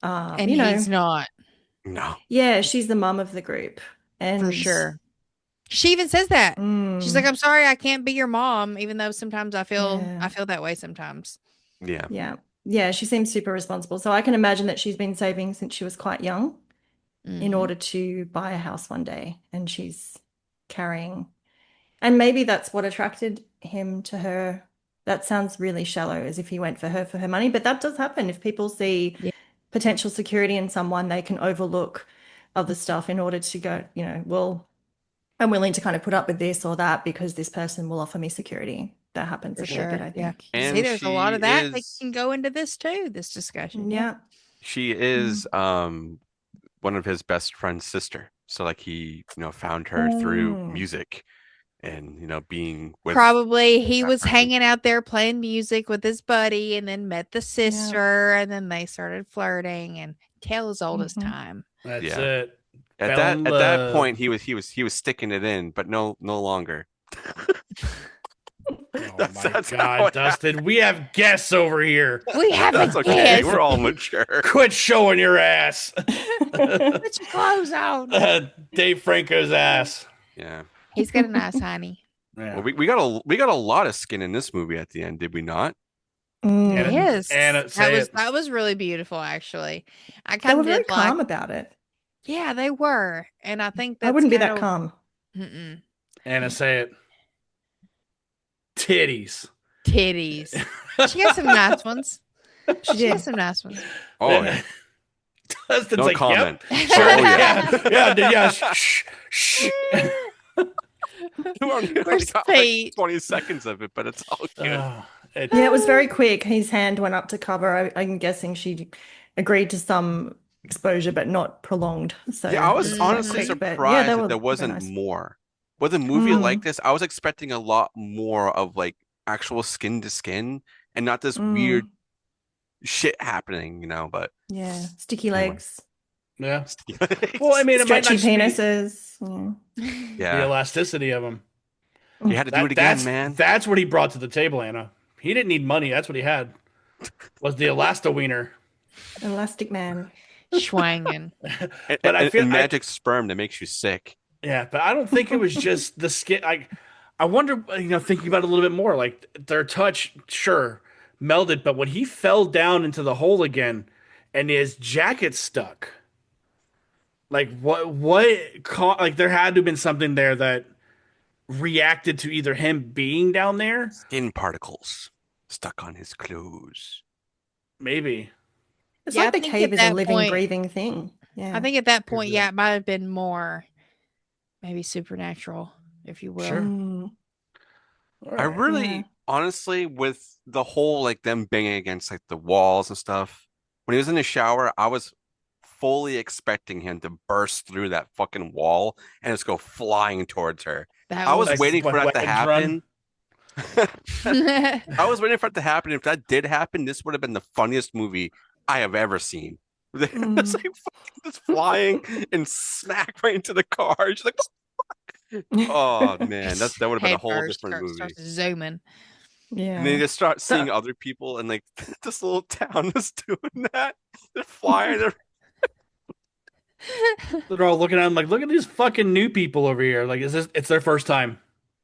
And he's not, No. yeah, she's the mum of the group. And for sure. She even says that. She's like, mm, I'm sorry I can't be your mom, even though sometimes I yeah, feel that way sometimes. Yeah. yeah, yeah, she seems super responsible. So I can imagine that she's been saving since she was quite young in Mhm. order to buy a house one day. And she's carrying, and maybe that's what attracted him to her. That sounds really shallow, as if he went for her money, but that does happen. If people see Yeah. potential security in someone, they can overlook other stuff in order to go, well, I'm willing to kind of put up with this or that because this person will offer me security. That happens For a fair bit, sure. I Yeah. think. See, And there's a lot she of that that is can go into this too, this discussion. Yeah. Yeah. she is one of his best friend's sister. So like he, found her through Mm. music. and being with Probably he that was person. hanging out there playing music with his buddy and then met the Yeah. sister and then they started flirting and tale as old as Mhm. time. That's Yeah. it. At Fell that in at that love. point, he was sticking it in, but no longer. Oh my That's how God, it happened. Dustin. We have guests over here. We have a That's okay. guest. We're all mature. Quit showing your ass. Put your clothes on. Dave Franco's ass. Yeah. He's got a nice honey. Well, Yeah. we got a lot of skin in this movie at the end, did we not? Anna, Mm. Yes. Anna, say it. That was really beautiful actually. I They kind were of very did like calm about it. yeah, they were. And I think I that's wouldn't be kind that of calm. mm-mm. Anna, say it. Titties. Titties. She got some nice ones. She She got did. some nice ones. Oh yeah. Dustin's No like, comment. yep. Sure. Oh Yeah. Shh. We only Where's got like Pete? 20 seconds of it, but it's all good. Oh, Yeah, it was very quick. His hand went up to cover. I'm guessing she agreed to some exposure, but not prolonged. So Yeah, I it was was quite honestly Mhm. quick. But yeah, they surprised that were there very wasn't nice. more. With a movie like Mm, this, I was expecting a lot more of like actual skin to skin and not this weird mm, shit happening, but yeah, sticky anyway. legs, yeah. Well, I mean, it might not stretchy just be penises. Yeah. the Yeah. elasticity of him. You had to do it again, man. That's what he brought to the table, Anna. He didn't need money. That's what he had. Was the elastowiener. Elastic Man. Schwangin. And, But I and, feel and magic sperm that makes you sick. yeah, but I don't think it was just the skin. I wonder, thinking about it a little bit more, like their touch, sure, melded, but when he fell down into the hole again, and his jacket stuck, like like there had to have been something there that reacted to either him being down there, Skin particles stuck on his clothes. maybe. It's Yeah, I like the think cave at is a that living, point, breathing thing. I Yeah. think at that point, Is yeah, it? it might have been more maybe supernatural, if you will. Sure. Mm, All I right. really, honestly, with the whole like them banging against like the walls and stuff, when he was in the shower, I was fully expecting him to burst through that fucking wall and just go flying towards her. That I was Like waiting for that to weapons run. happen. I was waiting for it to happen. If that did happen, this would have been the funniest movie I have ever seen. It's mm. like fucking just flying and smack right into the car. She's like, oh man, that would have been a Head whole first different movie. starts zooming. And then you Yeah. just start seeing So, other people and like this little town is doing that. They're flying. They're all looking at him like, look at these fucking new people over here. Like, it's their first time.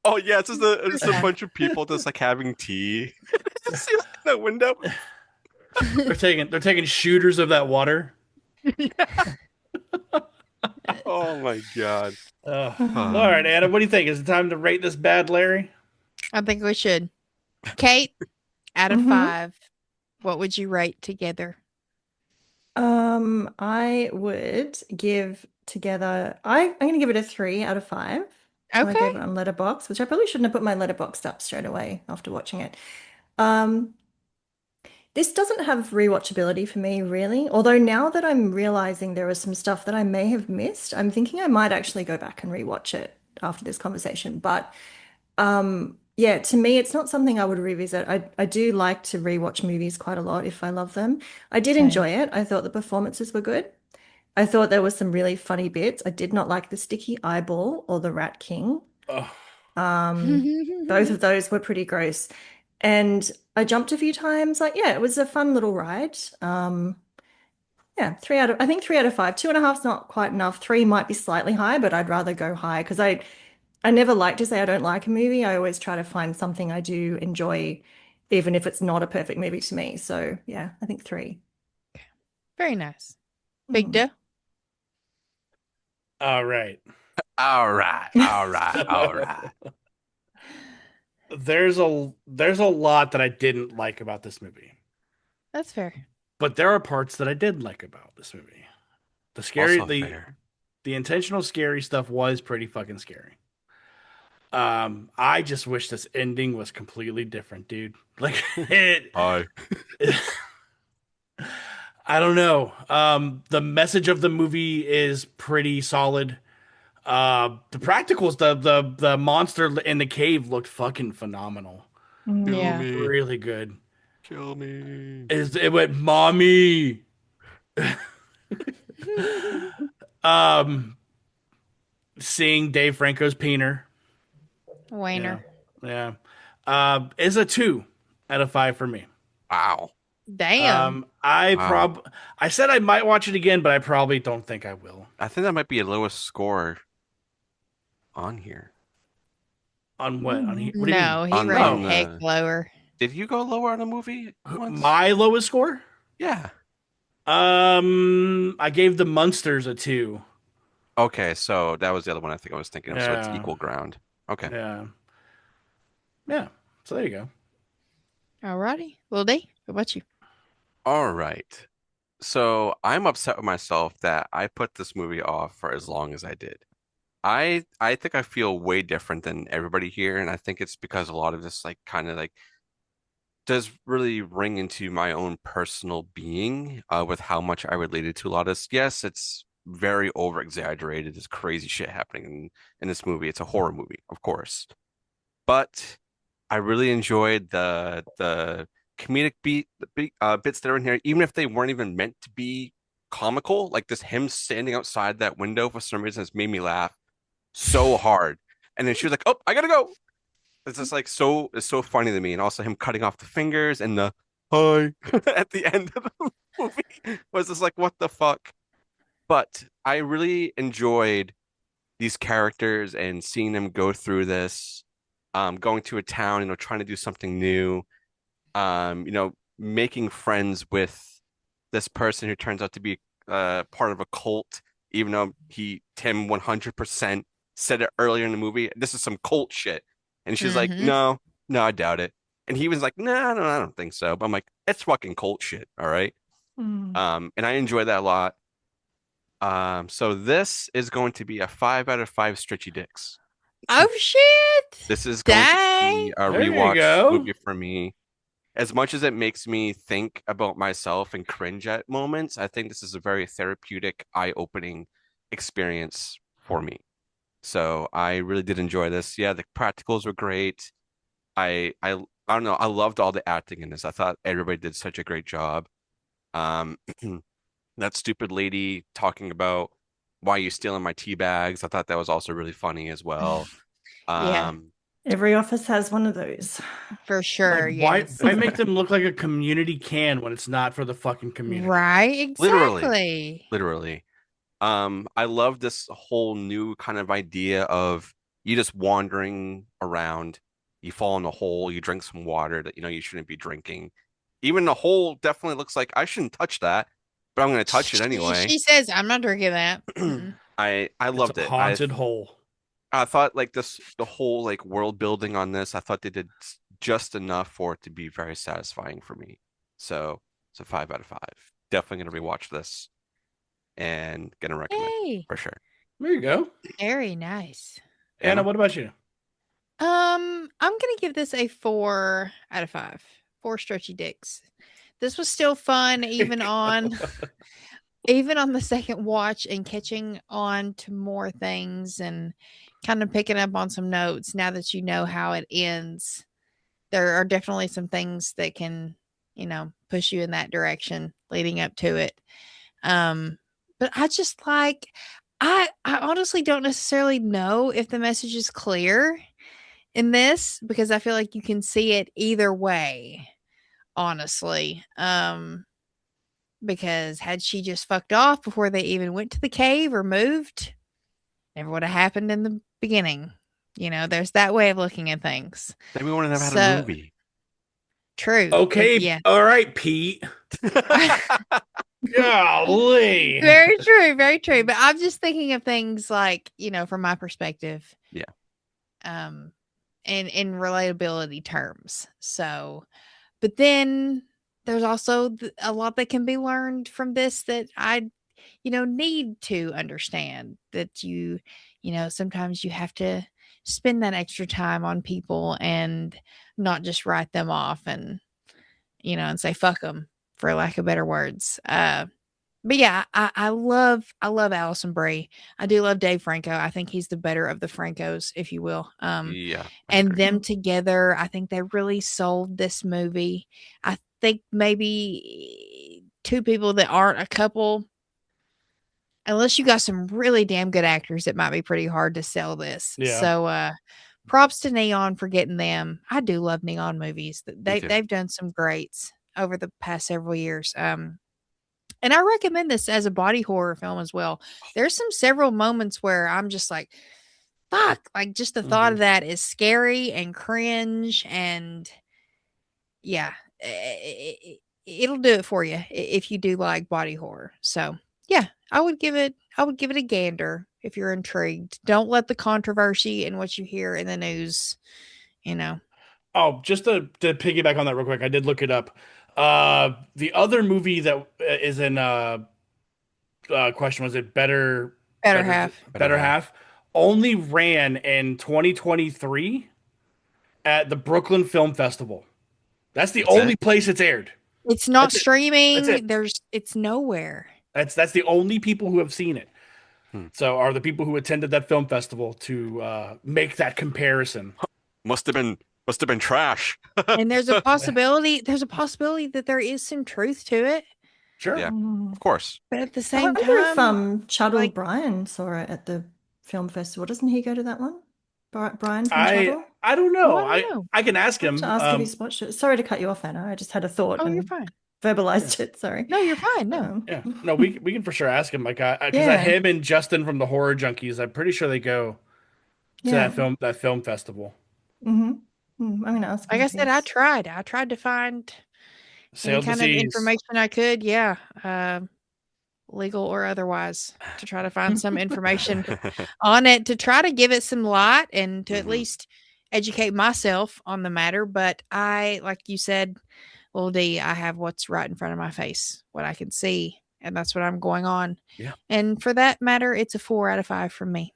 Oh yeah, it's just a bunch of people just like having tea. Just see like, in the window. They're taking shooters of that water. Oh my God. All right, Anna, what do you think? Is it time to rate this bad Larry? I think we should. Kate, out of Mhm. 5, what would you rate together? I would give together. I'm going to give it a 3 out of 5. So I gave Okay. it on Letterboxd, which I probably shouldn't have put my Letterboxd up straight away after watching it. Um, this doesn't have rewatchability for me, really. Although now that I'm realizing there was some stuff that I may have missed, I'm thinking I might actually go back and rewatch it after this conversation. But yeah, to me, it's not something I would revisit. I do like to rewatch movies quite a lot if I love them. I did Same. enjoy it. I thought the performances were good. I thought there was some really funny bits. I did not like the sticky eyeball or the Rat King. Oh, Both of those were pretty gross. And I jumped a few times. Like, yeah, it was a fun little ride. Yeah, I think 3 out of 5. 2.5's not quite enough. 3 might be slightly high, but I'd rather go high because I never like to say I don't like a movie. I always try to find something I do enjoy, even if it's not a perfect movie to me. So yeah, I think 3. Very nice. Big Mm. duh. all right. All right, all right, all right. There's a lot that I didn't like about this movie, That's fair. but there are parts that I did like about this movie. The scary, Also fair. the intentional scary stuff was pretty fucking scary. I just wish this ending was completely different, dude. Like Hi. I don't know. The message of the movie is pretty solid. The practicals, the monster in the cave looked fucking phenomenal. It Kill looked Yeah. me. really good. Kill me. Is it went mommy? Um, seeing Dave Franco's peener. Yeah, Wayner. yeah. Is a 2 out of 5 for me. Wow. Damn. Wow. I said I might watch it again, but I probably don't think I will. I think that might be a lowest score on here. On what? On Mm. what do you mean? No, he rated On No, heck the lower. Did you go lower on a movie once? my lowest score. Yeah. I gave the Munsters a 2. Okay, so that was the other one I think I was thinking of. So it's Yeah, equal ground. Okay. yeah, yeah. So there you go. Alrighty. Well, D, what about you? All right. So I'm upset with myself that I put this movie off for as long as I did. I think I feel way different than everybody here, and I think it's because a lot of this like kind of like does really ring into my own personal being with how much I related to a lot of this. Yes, it's very over exaggerated. There's crazy shit happening in this movie. It's a horror movie, of course. But I really enjoyed the comedic bits that are in here, even if they weren't even meant to be comical. Like this him standing outside that window for some reason has made me laugh so hard. And then she was like, "Oh, I gotta go." It's just like it's so funny to me. And also him cutting off the fingers and the hi at the end of the movie was just like, what the fuck? But I really enjoyed these characters and seeing them go through this, going to a town, trying to do something new, making friends with this person who turns out to be part of a cult, even though Tim 100% said it earlier in the movie. This is some cult shit. And she's like, Mm-hmm. no, no, I doubt it. And he was like, no, no, I don't think so. But I'm like, it's fucking cult shit, all right? Mm. And I enjoy that a lot. So this is going to be a 5 out of 5 stretchy dicks. Oh shit! This is going to Dang. be a There you rewatch go. movie for me. As much as it makes me think about myself and cringe at moments, I think this is a very therapeutic, eye-opening experience for me. So I really did enjoy this. Yeah, the practicals were great. I don't know, I loved all the acting in this. I thought everybody did such a great job. Um, that stupid lady talking about why you stealing my tea bags. I thought that was also really funny as well. Yeah, Um, Every office has one of those. for Like, sure. why Yes. why make them look like a community can when it's not for the fucking community? Right. literally, Exactly. literally. I love this whole new kind of idea of you just wandering around, you fall in a hole, you drink some water that you shouldn't be drinking. Even the hole definitely looks like I shouldn't touch that, but I'm going to touch it anyway. She says, "I'm not drinking that." Mm-mm. I It's loved a it. haunted hole. I thought like the whole like world building on this, I thought they did just enough for it to be very satisfying for me. So it's a 5 out of 5. Definitely gonna rewatch this and gonna recommend Hey, for sure. There you go. very nice. Anna, Anna? what about you? I'm gonna give this a 4 out of 5. 4 stretchy dicks. This was still fun, even on the second watch and catching on to more things and kind of picking up on some notes now that you know how it ends. There are definitely some things that can, push you in that direction leading up to it. But I just like I honestly don't necessarily know if the message is clear in this because I feel like you can see it either way, honestly. Because had she just fucked off before they even went to the cave or moved, never would have happened in the beginning. There's that way of looking at things. Then we would have never had a So movie. true. Okay, Yeah. all right, Pete. Golly. Very true, very true. But I'm just thinking of things like, from my perspective, Yeah. um, and in relatability terms. So, but then there's also a lot that can be learned from this that I, need to understand that sometimes you have to spend that extra time on people and not just write them off and say fuck them for lack of better words. But yeah, I love Allison Brie. I do love Dave Franco. I think he's the better of the Francos, if you will. Yeah, I And agree. them together, I think they really sold this movie. I think maybe two people that aren't a couple, unless you got some really damn good actors, it might be pretty hard to sell this. Yeah. So props to Neon for getting them. I do love Neon movies. Me They too. they've done some greats over the past several years. And I recommend this as a body horror film as well. There's some several moments where I'm just like, fuck, like just the thought Mhm. of that is scary and cringe and yeah, it'll do it for you if you do like body horror. So, yeah, I would give it a gander if you're intrigued. Don't let the controversy and what you hear in the news, you know. Oh, just to piggyback on that real quick, I did look it up. The other movie that is in question, was it Better half. Better better half. half, only ran in 2023 at the Brooklyn Film Festival. That's the That's only it. place it's aired. It's not That's it. That's it. streaming. It's nowhere. That's the only people who have seen it. Hmm. So are the people who attended that film festival to make that comparison. Must have been must have been trash. And there's a possibility that there is some truth to it, Sure. Yeah, Mm. of course. but at the I same wonder if time, Chad like Brian saw it at the film festival. Doesn't he go to that one? Brian from I Chadwell? I don't oh, know. I don't I know. I can ask I have to him. ask if he's watched it. Sorry to cut you off, Anna. I just had a thought Oh, you're and fine. Yeah. verbalized it. Sorry. No, you're fine. No. Yeah. Um, No, we can for sure ask him. Like, because yeah, him and Justin from the Horror Junkies, I'm pretty sure they go to yeah. that film festival. Mm-hmm. I'm gonna ask him Like I if said, I he's. tried. I tried to find any Sailed the kind of seas. information I could. Yeah. Legal or otherwise, to try to find some information on it to try to give it some light and to at Hmm. least educate myself on the matter. But I, like you said, little D, I have what's right in front of my face, what I can see, and that's what I'm going on. Yeah. And for that matter, it's a 4 out of 5 from me.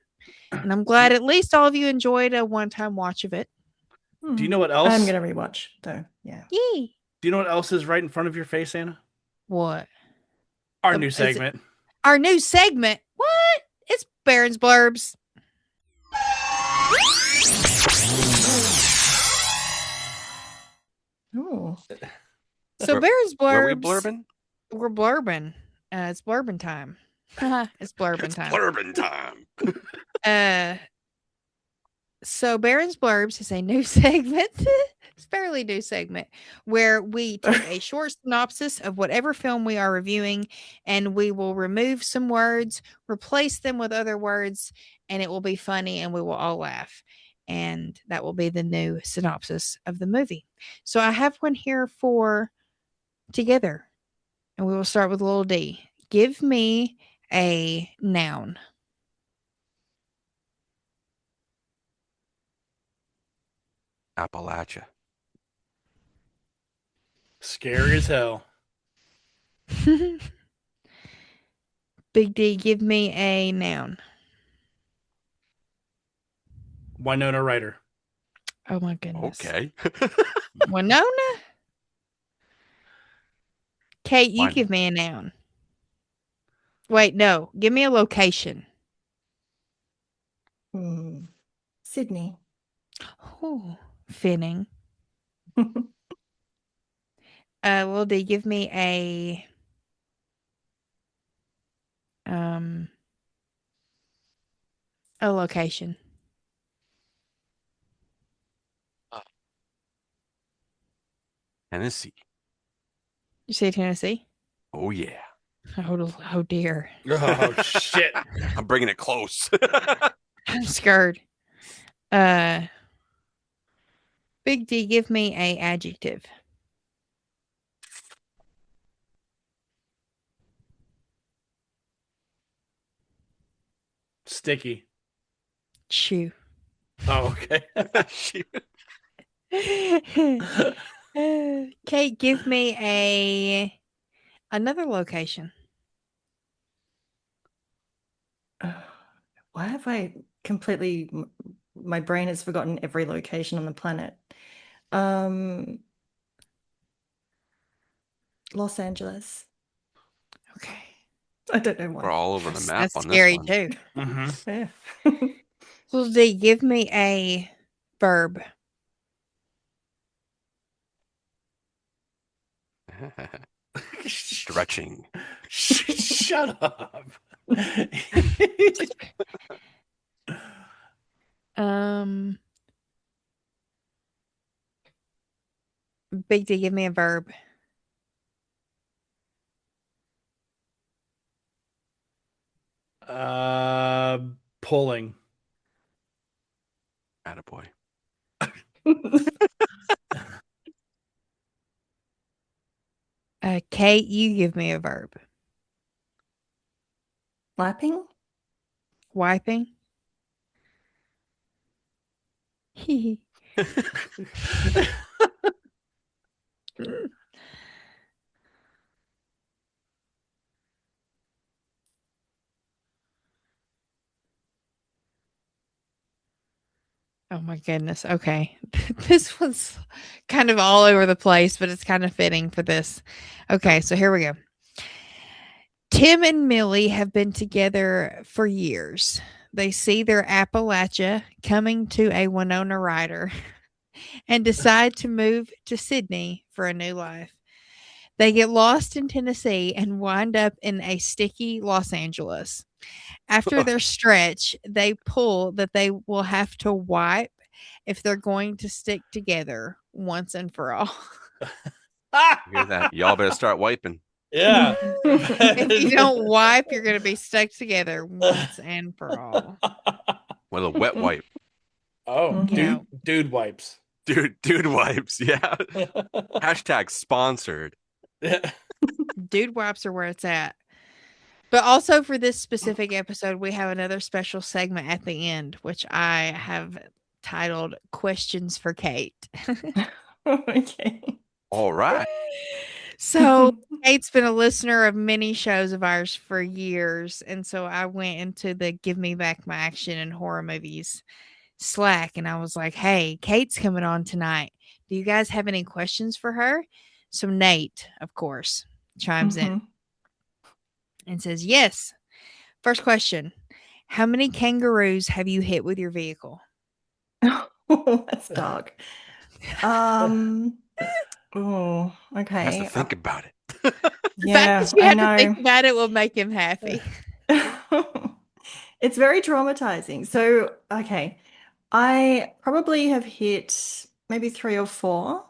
And I'm glad at least all of you enjoyed a one-time watch of it. Do you Hmm. know what I'm else? gonna rewatch though. Yeah. Yay! Do you know what else is right in front of your face, Anna? What? Our new Is it segment. our new segment? What? It's Baron's Blurbs. Oh. So Were, Baron's were we Blurbs, blurbing? we're blurbing. It's blurbing time. It's blurbing It's time. blurbing time. Uh, so Baron's Blurbs is a new segment. It's a fairly new segment where we take a short synopsis of whatever film we are reviewing and we will remove some words, replace them with other words, and it will be funny and we will all laugh. And that will be the new synopsis of the movie. So I have one here for together, and we will start with little D. Give me a noun. Appalachia. Scary as hell. Big D, give me a noun. Winona Ryder. Oh my goodness. Okay. Winona? Kate, you Why give not? me a noun. Wait, no. Give me a location. Hmm. Sydney. Oh, fitting. Lil D, give me um a location. Tennessee. You say Tennessee? Oh yeah. Oh dear. Oh shit. I'm bringing it close. I'm scared. Uh Big D, give me a adjective. Sticky. Chew. Oh, okay. Shoot. Kate, give me another location. Why have I completely, my brain has forgotten every location on the planet. Um, Los Angeles. Okay. I don't know We're why. all over the map That's on this scary one. too. Mm-hmm. Yeah. So D, give me a verb. Stretching. Shut up. Um, Big D, give me a verb. uh, Pulling. Attaboy. Kate, you give me a verb. Lapping? Wiping. Oh my goodness. Okay. This one's kind of all over the place, but it's kind of fitting for this. Okay, so here we go. Tim and Millie have been together for years. They see their Appalachia coming to a Winona Ryder and decide to move to Sydney for a new life. They get lost in Tennessee and wind up in a sticky Los Angeles. After their stretch, they pull that they will have to wipe if they're going to stick together once and for all. You hear that? Y'all better start wiping Yeah. If you don't wipe, you're going to be stuck together once and for all. with a wet wipe. Oh, You dude, know, dude wipes. Dude wipes. Yeah. Hashtag sponsored. dude wipes are where it's at. But also for this specific episode, we have another special segment at the end, which I have titled Questions for Kate. Okay. All right. So Kate's been a listener of many shows of ours for years. And so I went into the Give Me Back My Action and horror movies Slack and I was like, hey, Kate's coming on tonight. Do you guys have any questions for her? So Nate, of course, chimes in and says, yes. First question. How many kangaroos have you hit with your vehicle? That's dark. Oh, Has to okay. think about it. The fact Yeah, that you I have to think know. about it will make him happy. It's very traumatizing. So, okay, I probably have hit maybe three or four.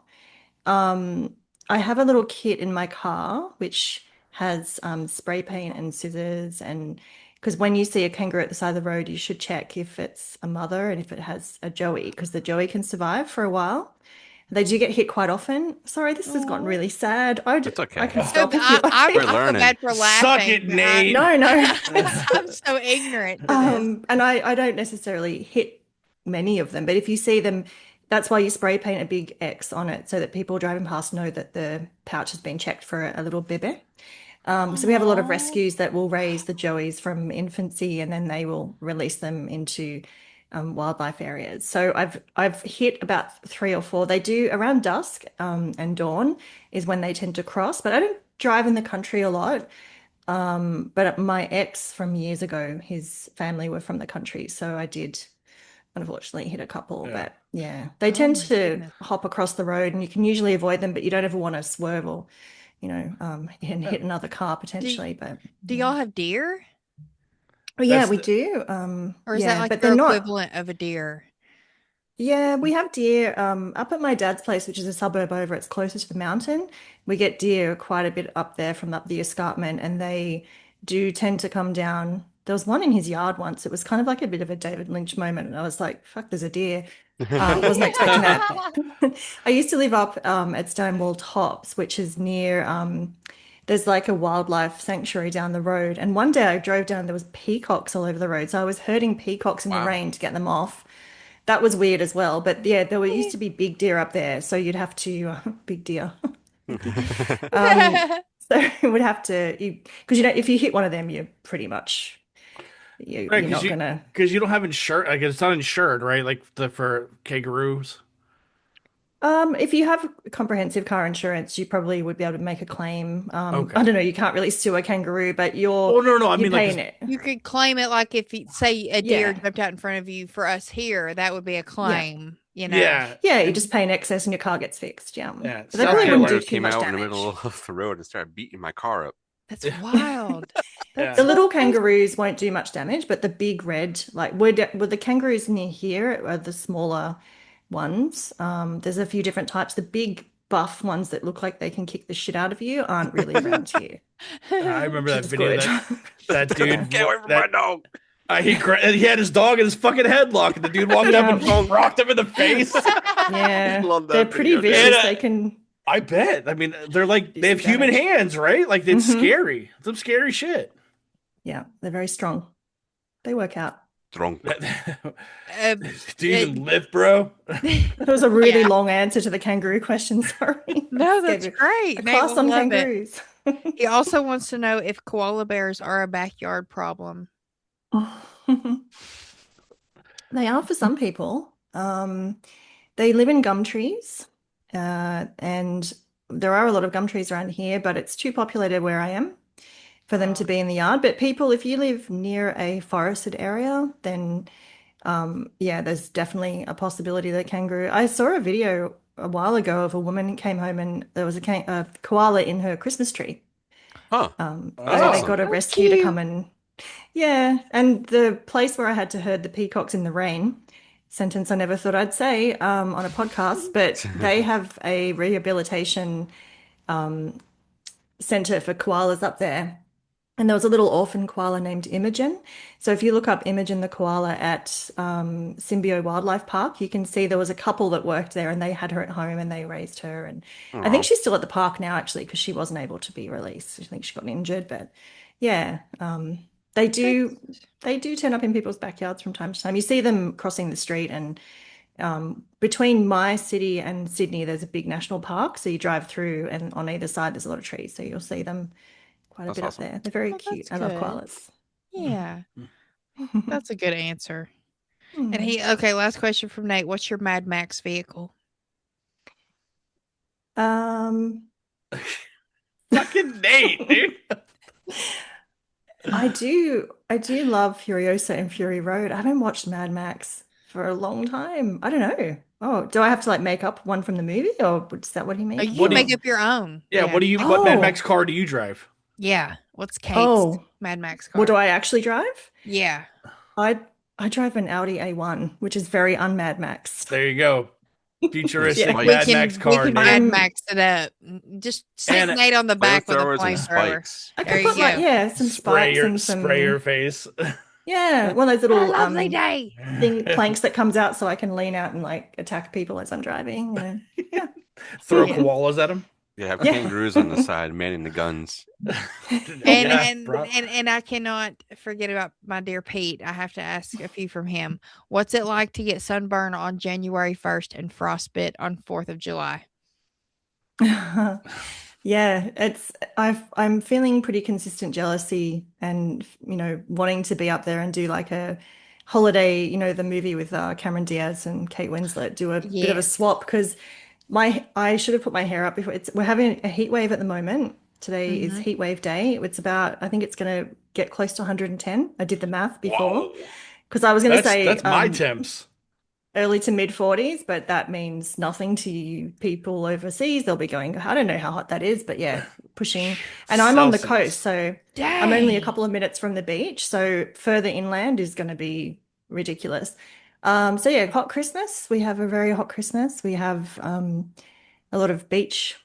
Um, I have a little kit in my car which has spray paint and scissors, and because when you see a kangaroo at the side of the road, you should check if it's a mother and if it has a joey, because the joey can survive for a while. They do get hit quite often. Sorry, this has gotten Aw. really sad. It's I okay. can stop if you We're I feel learning. bad for Suck laughing. it, Nate. No, no. I'm so ignorant to this. And I don't necessarily hit many of them, but if you see them, that's why you spray paint a big X on it so that people driving past know that the pouch has been checked for a little bibby. So we have a lot of Aw. rescues that will raise the joeys from infancy and then they will release them into wildlife areas. So I've hit about three or four. They do around dusk and dawn is when they tend to cross, but I don't drive in the country a lot. But my ex from years ago, his family were from the country, so I did unfortunately hit a couple. Yeah. But yeah, they Oh tend my to goodness. hop across the road, and you can usually avoid them, but you don't ever want to swerve or, and hit another car Do potentially. But do yeah, y'all have deer? oh, yeah, That's we the, do. Or is that Yeah, like but they're your not. equivalent of a deer? Yeah, we have deer up at my dad's place, which is a suburb over. It's closer to the mountain. We get deer quite a bit up there from up the escarpment, and they do tend to come down. There was one in his yard once. It was kind of like a bit of a David Lynch moment, and I was like, "Fuck, there's a deer." Wasn't expecting that. I used to live up at Stonewall Tops, which is near. There's like a wildlife sanctuary down the road, and one day I drove down. There was peacocks all over the road, so I was herding peacocks in the Wow. rain to get them off. That was weird as well. But yeah, used to be big deer up there. So you'd have to, big deer. Thank you. So it would have to, because if you hit one of them, you're pretty much, right, you're not gonna. because you don't have insured. Like it's not insured, right? Like for kangaroos. If you have comprehensive car insurance, you probably would be able to make a claim. I Okay. don't know, you can't really sue a kangaroo, but Oh no, no. I you're mean, like, paying it. You could claim it like if you say a deer Yeah. jumped out in front of you for us here, that would be a Yeah. claim, you know. yeah, Yeah, you just and pay an excess and your car gets fixed. Yeah. yeah, But they South South probably wouldn't do Carolina Carolina. too came much out in the damage. middle of the road and started beating my car up. That's wild. That's Yeah. The so little crazy. kangaroos won't do much damage, but the big red, like where the kangaroos near here are the smaller ones. There's a few different types. The big buff ones that look like they can kick the shit out of you aren't really around here, I remember which that is video good. that dude Get away from my that dog. he had his dog in his fucking headlock, and the dude walked up and Yeah. rocked him in the face. Yeah. Love They're that pretty video, dude. And vicious. They can I bet. I mean, they're like do they have some human damage. hands, right? Like it's Hmm. scary. Some scary shit. Yeah, they're very strong. They work out. Drunk. Uh, Do you even live, bro? That was a really yeah. long answer to the kangaroo question. Sorry. No, Just gave that's you great. a Nate class will on love it. kangaroos. He also wants to know if koala bears are a backyard problem. They are for some people. They live in gum trees, and there are a lot of gum trees around here, but it's too populated where I am for them to Oh, be in the yard. But people, if you live near a forested area, then yeah, there's definitely a possibility that kangaroo. I saw a video a while ago of a woman who came home and there was a koala in her Christmas tree. Huh. That's They Oh, awesome. got a that's rescue to cute. come and yeah, and the place where I had to herd the peacocks in the rain, sentence I never thought I'd say on a podcast, but they have a rehabilitation center for koalas up there. And there was a little orphan koala named Imogen. So if you look up Imogen the koala at Symbio Wildlife Park, you can see there was a couple that worked there and they had her at home and they raised her. And I think Oh, she's still at the park now, actually, because she wasn't able to be released. I think she got injured, but yeah, they That's do they do turn up in people's backyards from time to time. You see them crossing the street, and between my city and Sydney, there's a big national park. So you drive through, and on either side, there's a lot of trees. So you'll see them quite a that's bit up awesome. there. They're very oh, cute. that's I love good. koalas. Yeah, that's a good answer. And Hmm. okay, last question from Nate. What's your Mad Max vehicle? Um, fucking Nate, dude. I do love Furiosa and Fury Road. I haven't watched Mad Max for a long time. I don't know. Oh, do I have to like make up one from the movie, or is that what he Oh, means? you What can do make you? Or up your own. Yeah. Yeah. What Mad oh, Max car do you drive? Yeah. What's Kate's oh, Mad Max what do car? I actually drive? Yeah. I I drive an Audi A1, which is very un-Mad Maxed. There you go. Futuristic Yeah, We Mad can Max we car, can Nate. Mad I'm Max it up. Just stick And Nate on the back with a Flamethrowers and flamethrower. spikes. I There could you put like go. yeah, some spikes and spray some your face. yeah, one of those What a little lovely day. thing planks that comes out so I can lean out and like attack people as I'm driving, you know. Yeah. Throw Yeah. koalas at him. Yeah, have Yeah. kangaroos on the side manning the guns. And Yeah, and bro. and I cannot forget about my dear Pete. I have to ask a few from him. What's it like to get sunburn on January 1st and frostbite on 4th of July? Yeah, I'm feeling pretty consistent jealousy and wanting to be up there and do like a holiday, the movie with Cameron Diaz and Kate Winslet, do a bit of a Yes. swap because my I should have put my hair up before we're having a heat wave at the moment. Today is Hmm. heat wave day. It's about I think it's going to get close to 110. I did the math before Whoa. because I was going to say That's my temps. early to mid 40s, but that means nothing to you people overseas. They'll be going, I don't know how hot that is, but yeah, pushing. And I'm on the coast, Celsius. so I'm only a Dang. couple of minutes from the beach. So further inland is going to be ridiculous. So yeah, hot Christmas. We have a very hot Christmas. We have a lot of beach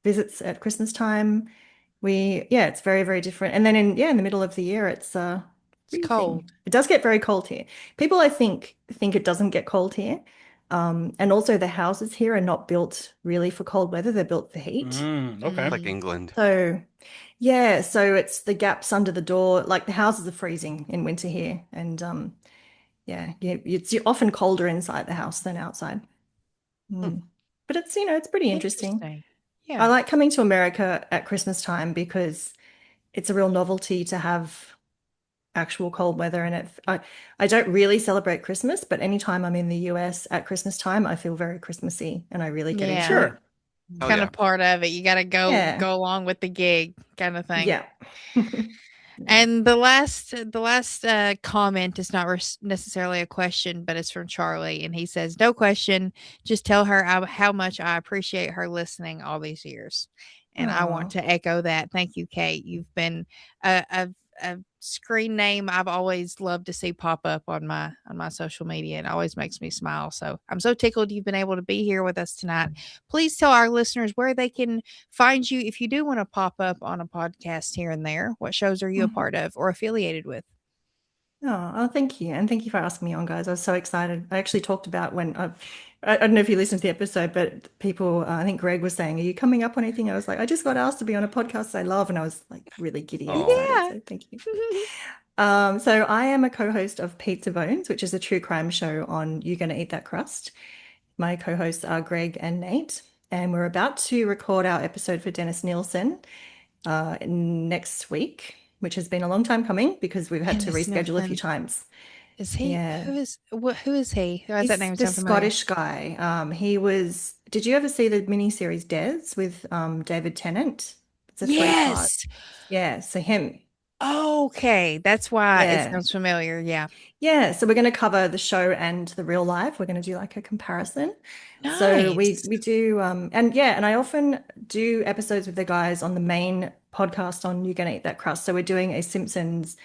visits at Christmas time. Yeah, it's very, very different. And then in the middle of the year, it's It's freezing. cold. It does get very cold here. People, I think it doesn't get cold here. And also the houses here are not built really for cold weather. They're built for heat. Okay. Like Mm. England. So yeah, so it's the gaps under the door. Like the houses are freezing in winter here. And yeah, you're often colder inside the house than outside. Hmm. Mm. But it's pretty interesting. Interesting. I Yeah. like coming to America at Christmas time because it's a real novelty to have actual cold weather. And I don't really celebrate Christmas, but anytime I'm in the US at Christmas time, I feel very Christmassy and I really get into Yeah. it. Sure. Hell Kind yeah. of part of it. You got to Yeah. go along with the gig kind of thing. Yeah. Yeah. And the last comment is not necessarily a question, but it's from Charlie, and he says, "No question, just tell her how much I appreciate her listening all these years." And I want Oh. to echo that. Thank you, Kate. You've been a screen name I've always loved to see pop up on my social media. It always makes me smile. So I'm so tickled you've been able to be here with us tonight. Please tell our listeners where they can find you if you do want to pop up on a podcast here and there. What shows are you a part of or affiliated with? Thank you. And thank you for asking me on, guys. I was so excited. I actually talked about when I don't know if you listened to the episode, but people, I think Greg was saying, "Are you coming up on anything?" I was like, "I just got asked to be on a podcast I love." And I was like really giddy and Oh, excited. Yeah. So thank you. So I am a co-host of Pizza Bones, which is a true crime show on You Gonna Eat That Crust. My co-hosts are Greg and Nate, and we're about to record our episode for Dennis Nielsen next week, which has been a long time coming because we've had to Dennis reschedule a few Nielsen. times. Is he Yeah. who is he? Why does that He's name the sound familiar? Scottish guy. He was. Did you ever see the miniseries Des with David Tennant? It's a three-part. Yes. Yeah, so him. Okay, that's why it Yeah. sounds familiar. Yeah. Yeah, so we're going to cover the show and the real life. We're going to do like a comparison. So Nice. we do and yeah, and I often do episodes with the guys on the main podcast on You Gonna Eat That Crust. So we're doing a Simpsons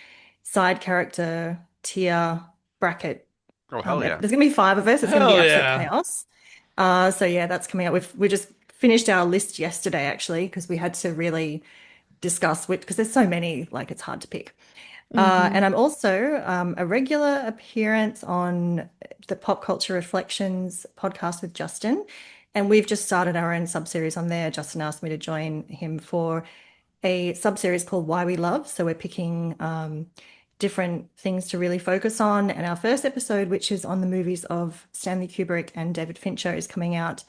side character tier bracket. oh, hell yeah. There's going to be 5 of us. It's going to be Hell absolute yeah. chaos. So yeah, that's coming up. We just finished our list yesterday actually because we had to really discuss which because there's so many, like it's hard to pick. Mhm. And I'm also a regular appearance on the Pop Culture Reflections podcast with Justin. And we've just started our own sub-series on there. Justin asked me to join him for a sub-series called Why We Love. So we're picking different things to really focus on. And our first episode, which is on the movies of Stanley Kubrick and David Fincher, is coming out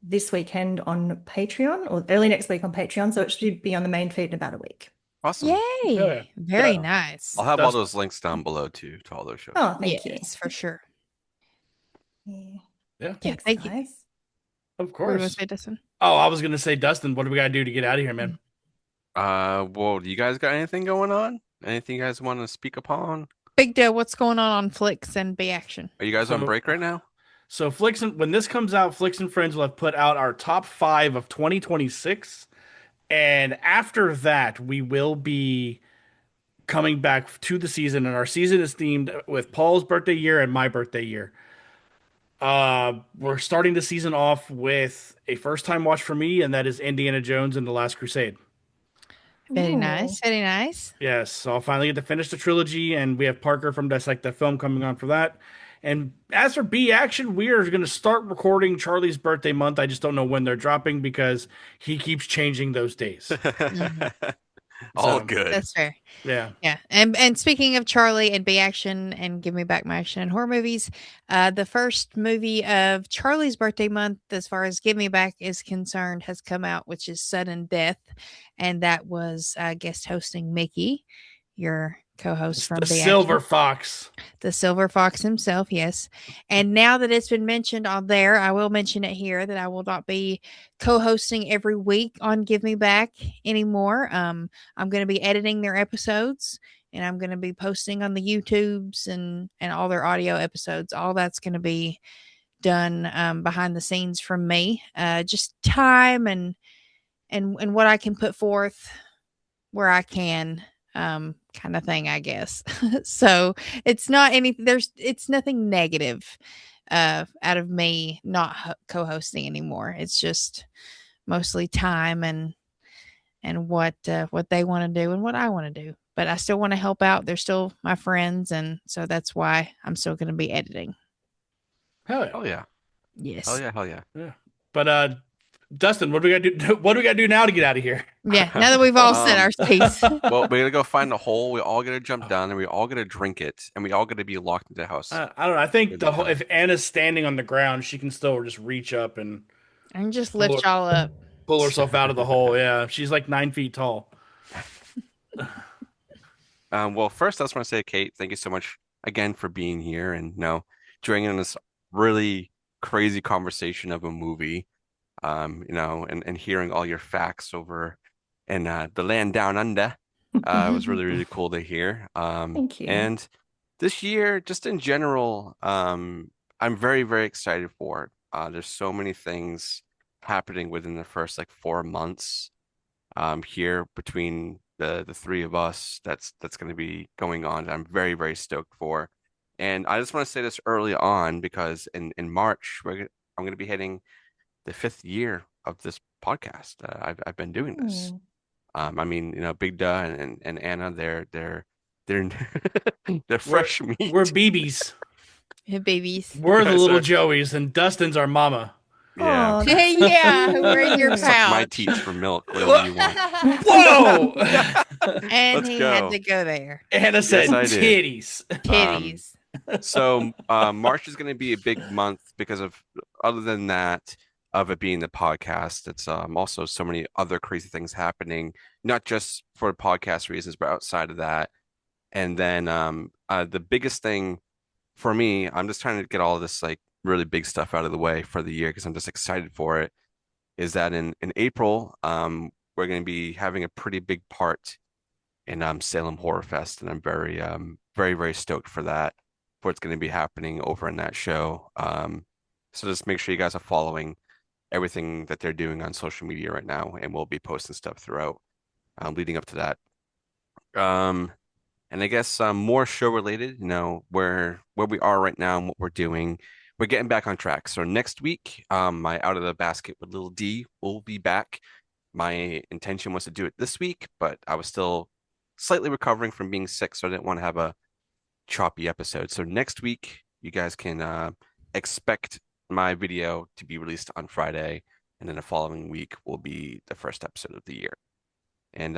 this weekend on Patreon or early next week on Patreon. So it should be on the main feed in about a week. Awesome. Hell yeah. Yay. Very Yeah. nice. I'll have all Dustin. those links down below too to all those shows. Oh, thank you. Yes, for sure. Yeah. Yeah, Yeah, Thanks, thank you. guys. of What do you want to course. say, Dustin? Oh, I was gonna say, Dustin, what do we gotta do to get out of here, man? Well, do you guys got anything going on? Anything you guys want to speak upon? Big deal. What's going on Flicks and B Action? Are you guys on So- break right now? So when this comes out, Flicks and Friends will have put out our top 5 of 2026. And after that, we will be coming back to the season, and our season is themed with Paul's birthday year and my birthday year. We're starting the season off with a first time watch for me, and that is Indiana Jones and the Last Crusade. Very Ooh. nice. Very nice. Yes, so I'll finally get to finish the trilogy, and we have Parker from Dissect That Film coming on for that. And as for B Action, we are going to start recording Charlie's birthday month. I just don't know when they're dropping because he keeps changing those days. All So, good. That's fair. Yeah. Yeah. And speaking of Charlie and B Action and Give Me Back My Action and horror movies, the first movie of Charlie's birthday month, as far as Give Me Back is concerned, has come out, which is Sudden Death. And that was guest hosting Mickey, your co-host from The B Silver Action. Fox. The Silver Fox himself, yes. And now that it's been mentioned on there, I will mention it here that I will not be co-hosting every week on Give Me Back anymore. I'm going to be editing their episodes, and I'm going to be posting on the YouTubes and all their audio episodes. All that's going to be done behind the scenes from me. Just time and what I can put forth where I can. Kind of thing, I guess. So it's not it's nothing negative out of me not co-hosting anymore. It's just mostly time and what they want to do and what I want to do. But I still want to help out. They're still my friends, and so that's why I'm still going to be editing. Hell yeah. Hell yeah. Yes. Hell yeah. Hell yeah. Yeah. But Dustin, what do we gotta do? What do we gotta do now to get out of here? Yeah. Now that we've all said our piece. Well, we gotta go find a hole. We all gotta jump down, and we all gotta drink it, and we all gotta be locked into the house. I don't know. I think Good time. if Anna's standing on the ground, she can still just reach up and And just lift y'all up. pull herself out of the hole. Yeah, she's like 9 feet tall. All Well, first, I just want to say, Kate, thank you so much again for being here and joining this really crazy conversation of a movie. And hearing all your facts over in the land down under. It was really, really cool to hear. Thank you. And this year, just in general, I'm very, very excited for it. There's so many things happening within the first like 4 months here between the three of us that's going to be going on. I'm very, very stoked for. And I just want to say this early on because in March, I'm going to be hitting the 5th year of this podcast. I've been doing this. Mm. I mean, Big Duh and Anna, they're they're We're fresh meat. we're BBs. Hey, babies. We're the Yes, little sir. Joeys, and Dustin's our mama. Yeah. Oh, Hey, yeah, we're in your cute. Suck my pouch. teats for milk, whatever you want. Whoa! And Let's he go. had to go there. Anna said Yes, I did. titties. Titties. So March is going to be a big month because of other than that of it being the podcast, it's also so many other crazy things happening, not just for podcast reasons, but outside of that. And then the biggest thing for me, I'm just trying to get all of this like really big stuff out of the way for the year because I'm just excited for it, is that in April, we're going to be having a pretty big part in Salem Horror Fest, and I'm very very very stoked for that, for what's going to be happening over in that show. So just make sure you guys are following everything that they're doing on social media right now, and we'll be posting stuff throughout leading up to that. And I guess more show related, where we are right now and what we're doing. We're getting back on track. So next week, my Out of the Basket with Little D will be back. My intention was to do it this week, but I was still slightly recovering from being sick, so I didn't want to have a choppy episode. So next week, you guys can expect my video to be released on Friday, and then the following week will be the first episode of the year. And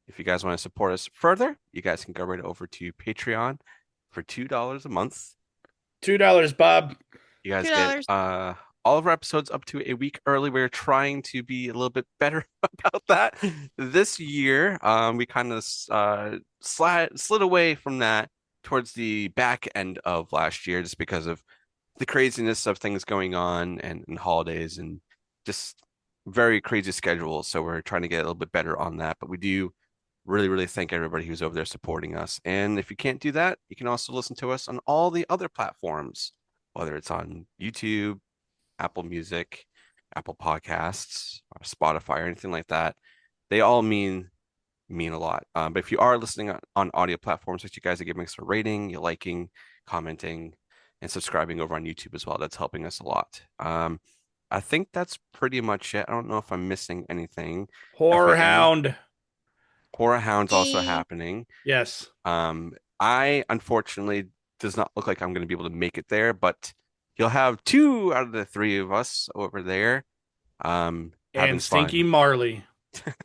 if you guys want to support us further, you guys can go right over to Patreon for $2 a month. $2, Bob. You guys $2. get all of our episodes up to a week early. We're trying to be a little bit better about that. This year, we kind of slid away from that towards the back end of last year just because of the craziness of things going on and holidays and just very crazy schedule. So we're trying to get a little bit better on that. But we do really, really thank everybody who's over there supporting us. And if you can't do that, you can also listen to us on all the other platforms, whether it's on YouTube, Apple Music, Apple Podcasts, or Spotify, or anything like that. They all mean a lot. But if you are listening on audio platforms, that you guys are giving us a rating, you're liking, commenting, and subscribing over on YouTube as well. That's helping us a lot. I think that's pretty much it. I don't know if I'm missing anything. Horror FAM. Hound. Horror Hound's also Yay. happening. Yes. I unfortunately does not look like I'm going to be able to make it there, but you'll have 2 out of the 3 of us over there. Having And Stinky fun. Marley.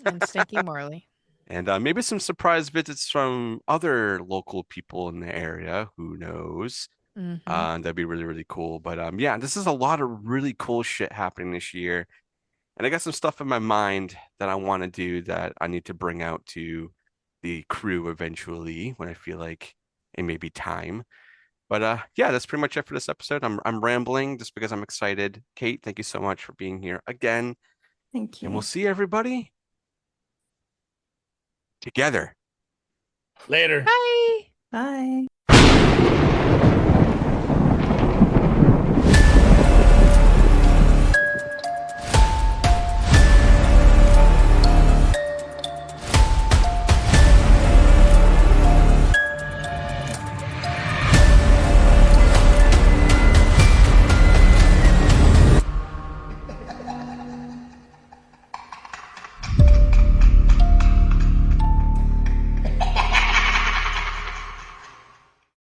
And Stinky Marley. And maybe some surprise visits from other local people in the area. Who knows? Mhm. That'd be really, really cool. But yeah, this is a lot of really cool shit happening this year. And I got some stuff in my mind that I want to do that I need to bring out to the crew eventually when I feel like it may be time. But yeah, that's pretty much it for this episode. I'm rambling just because I'm excited. Kate, thank you so much for being here again. Thank you. And we'll see everybody together. Later. Bye. Bye.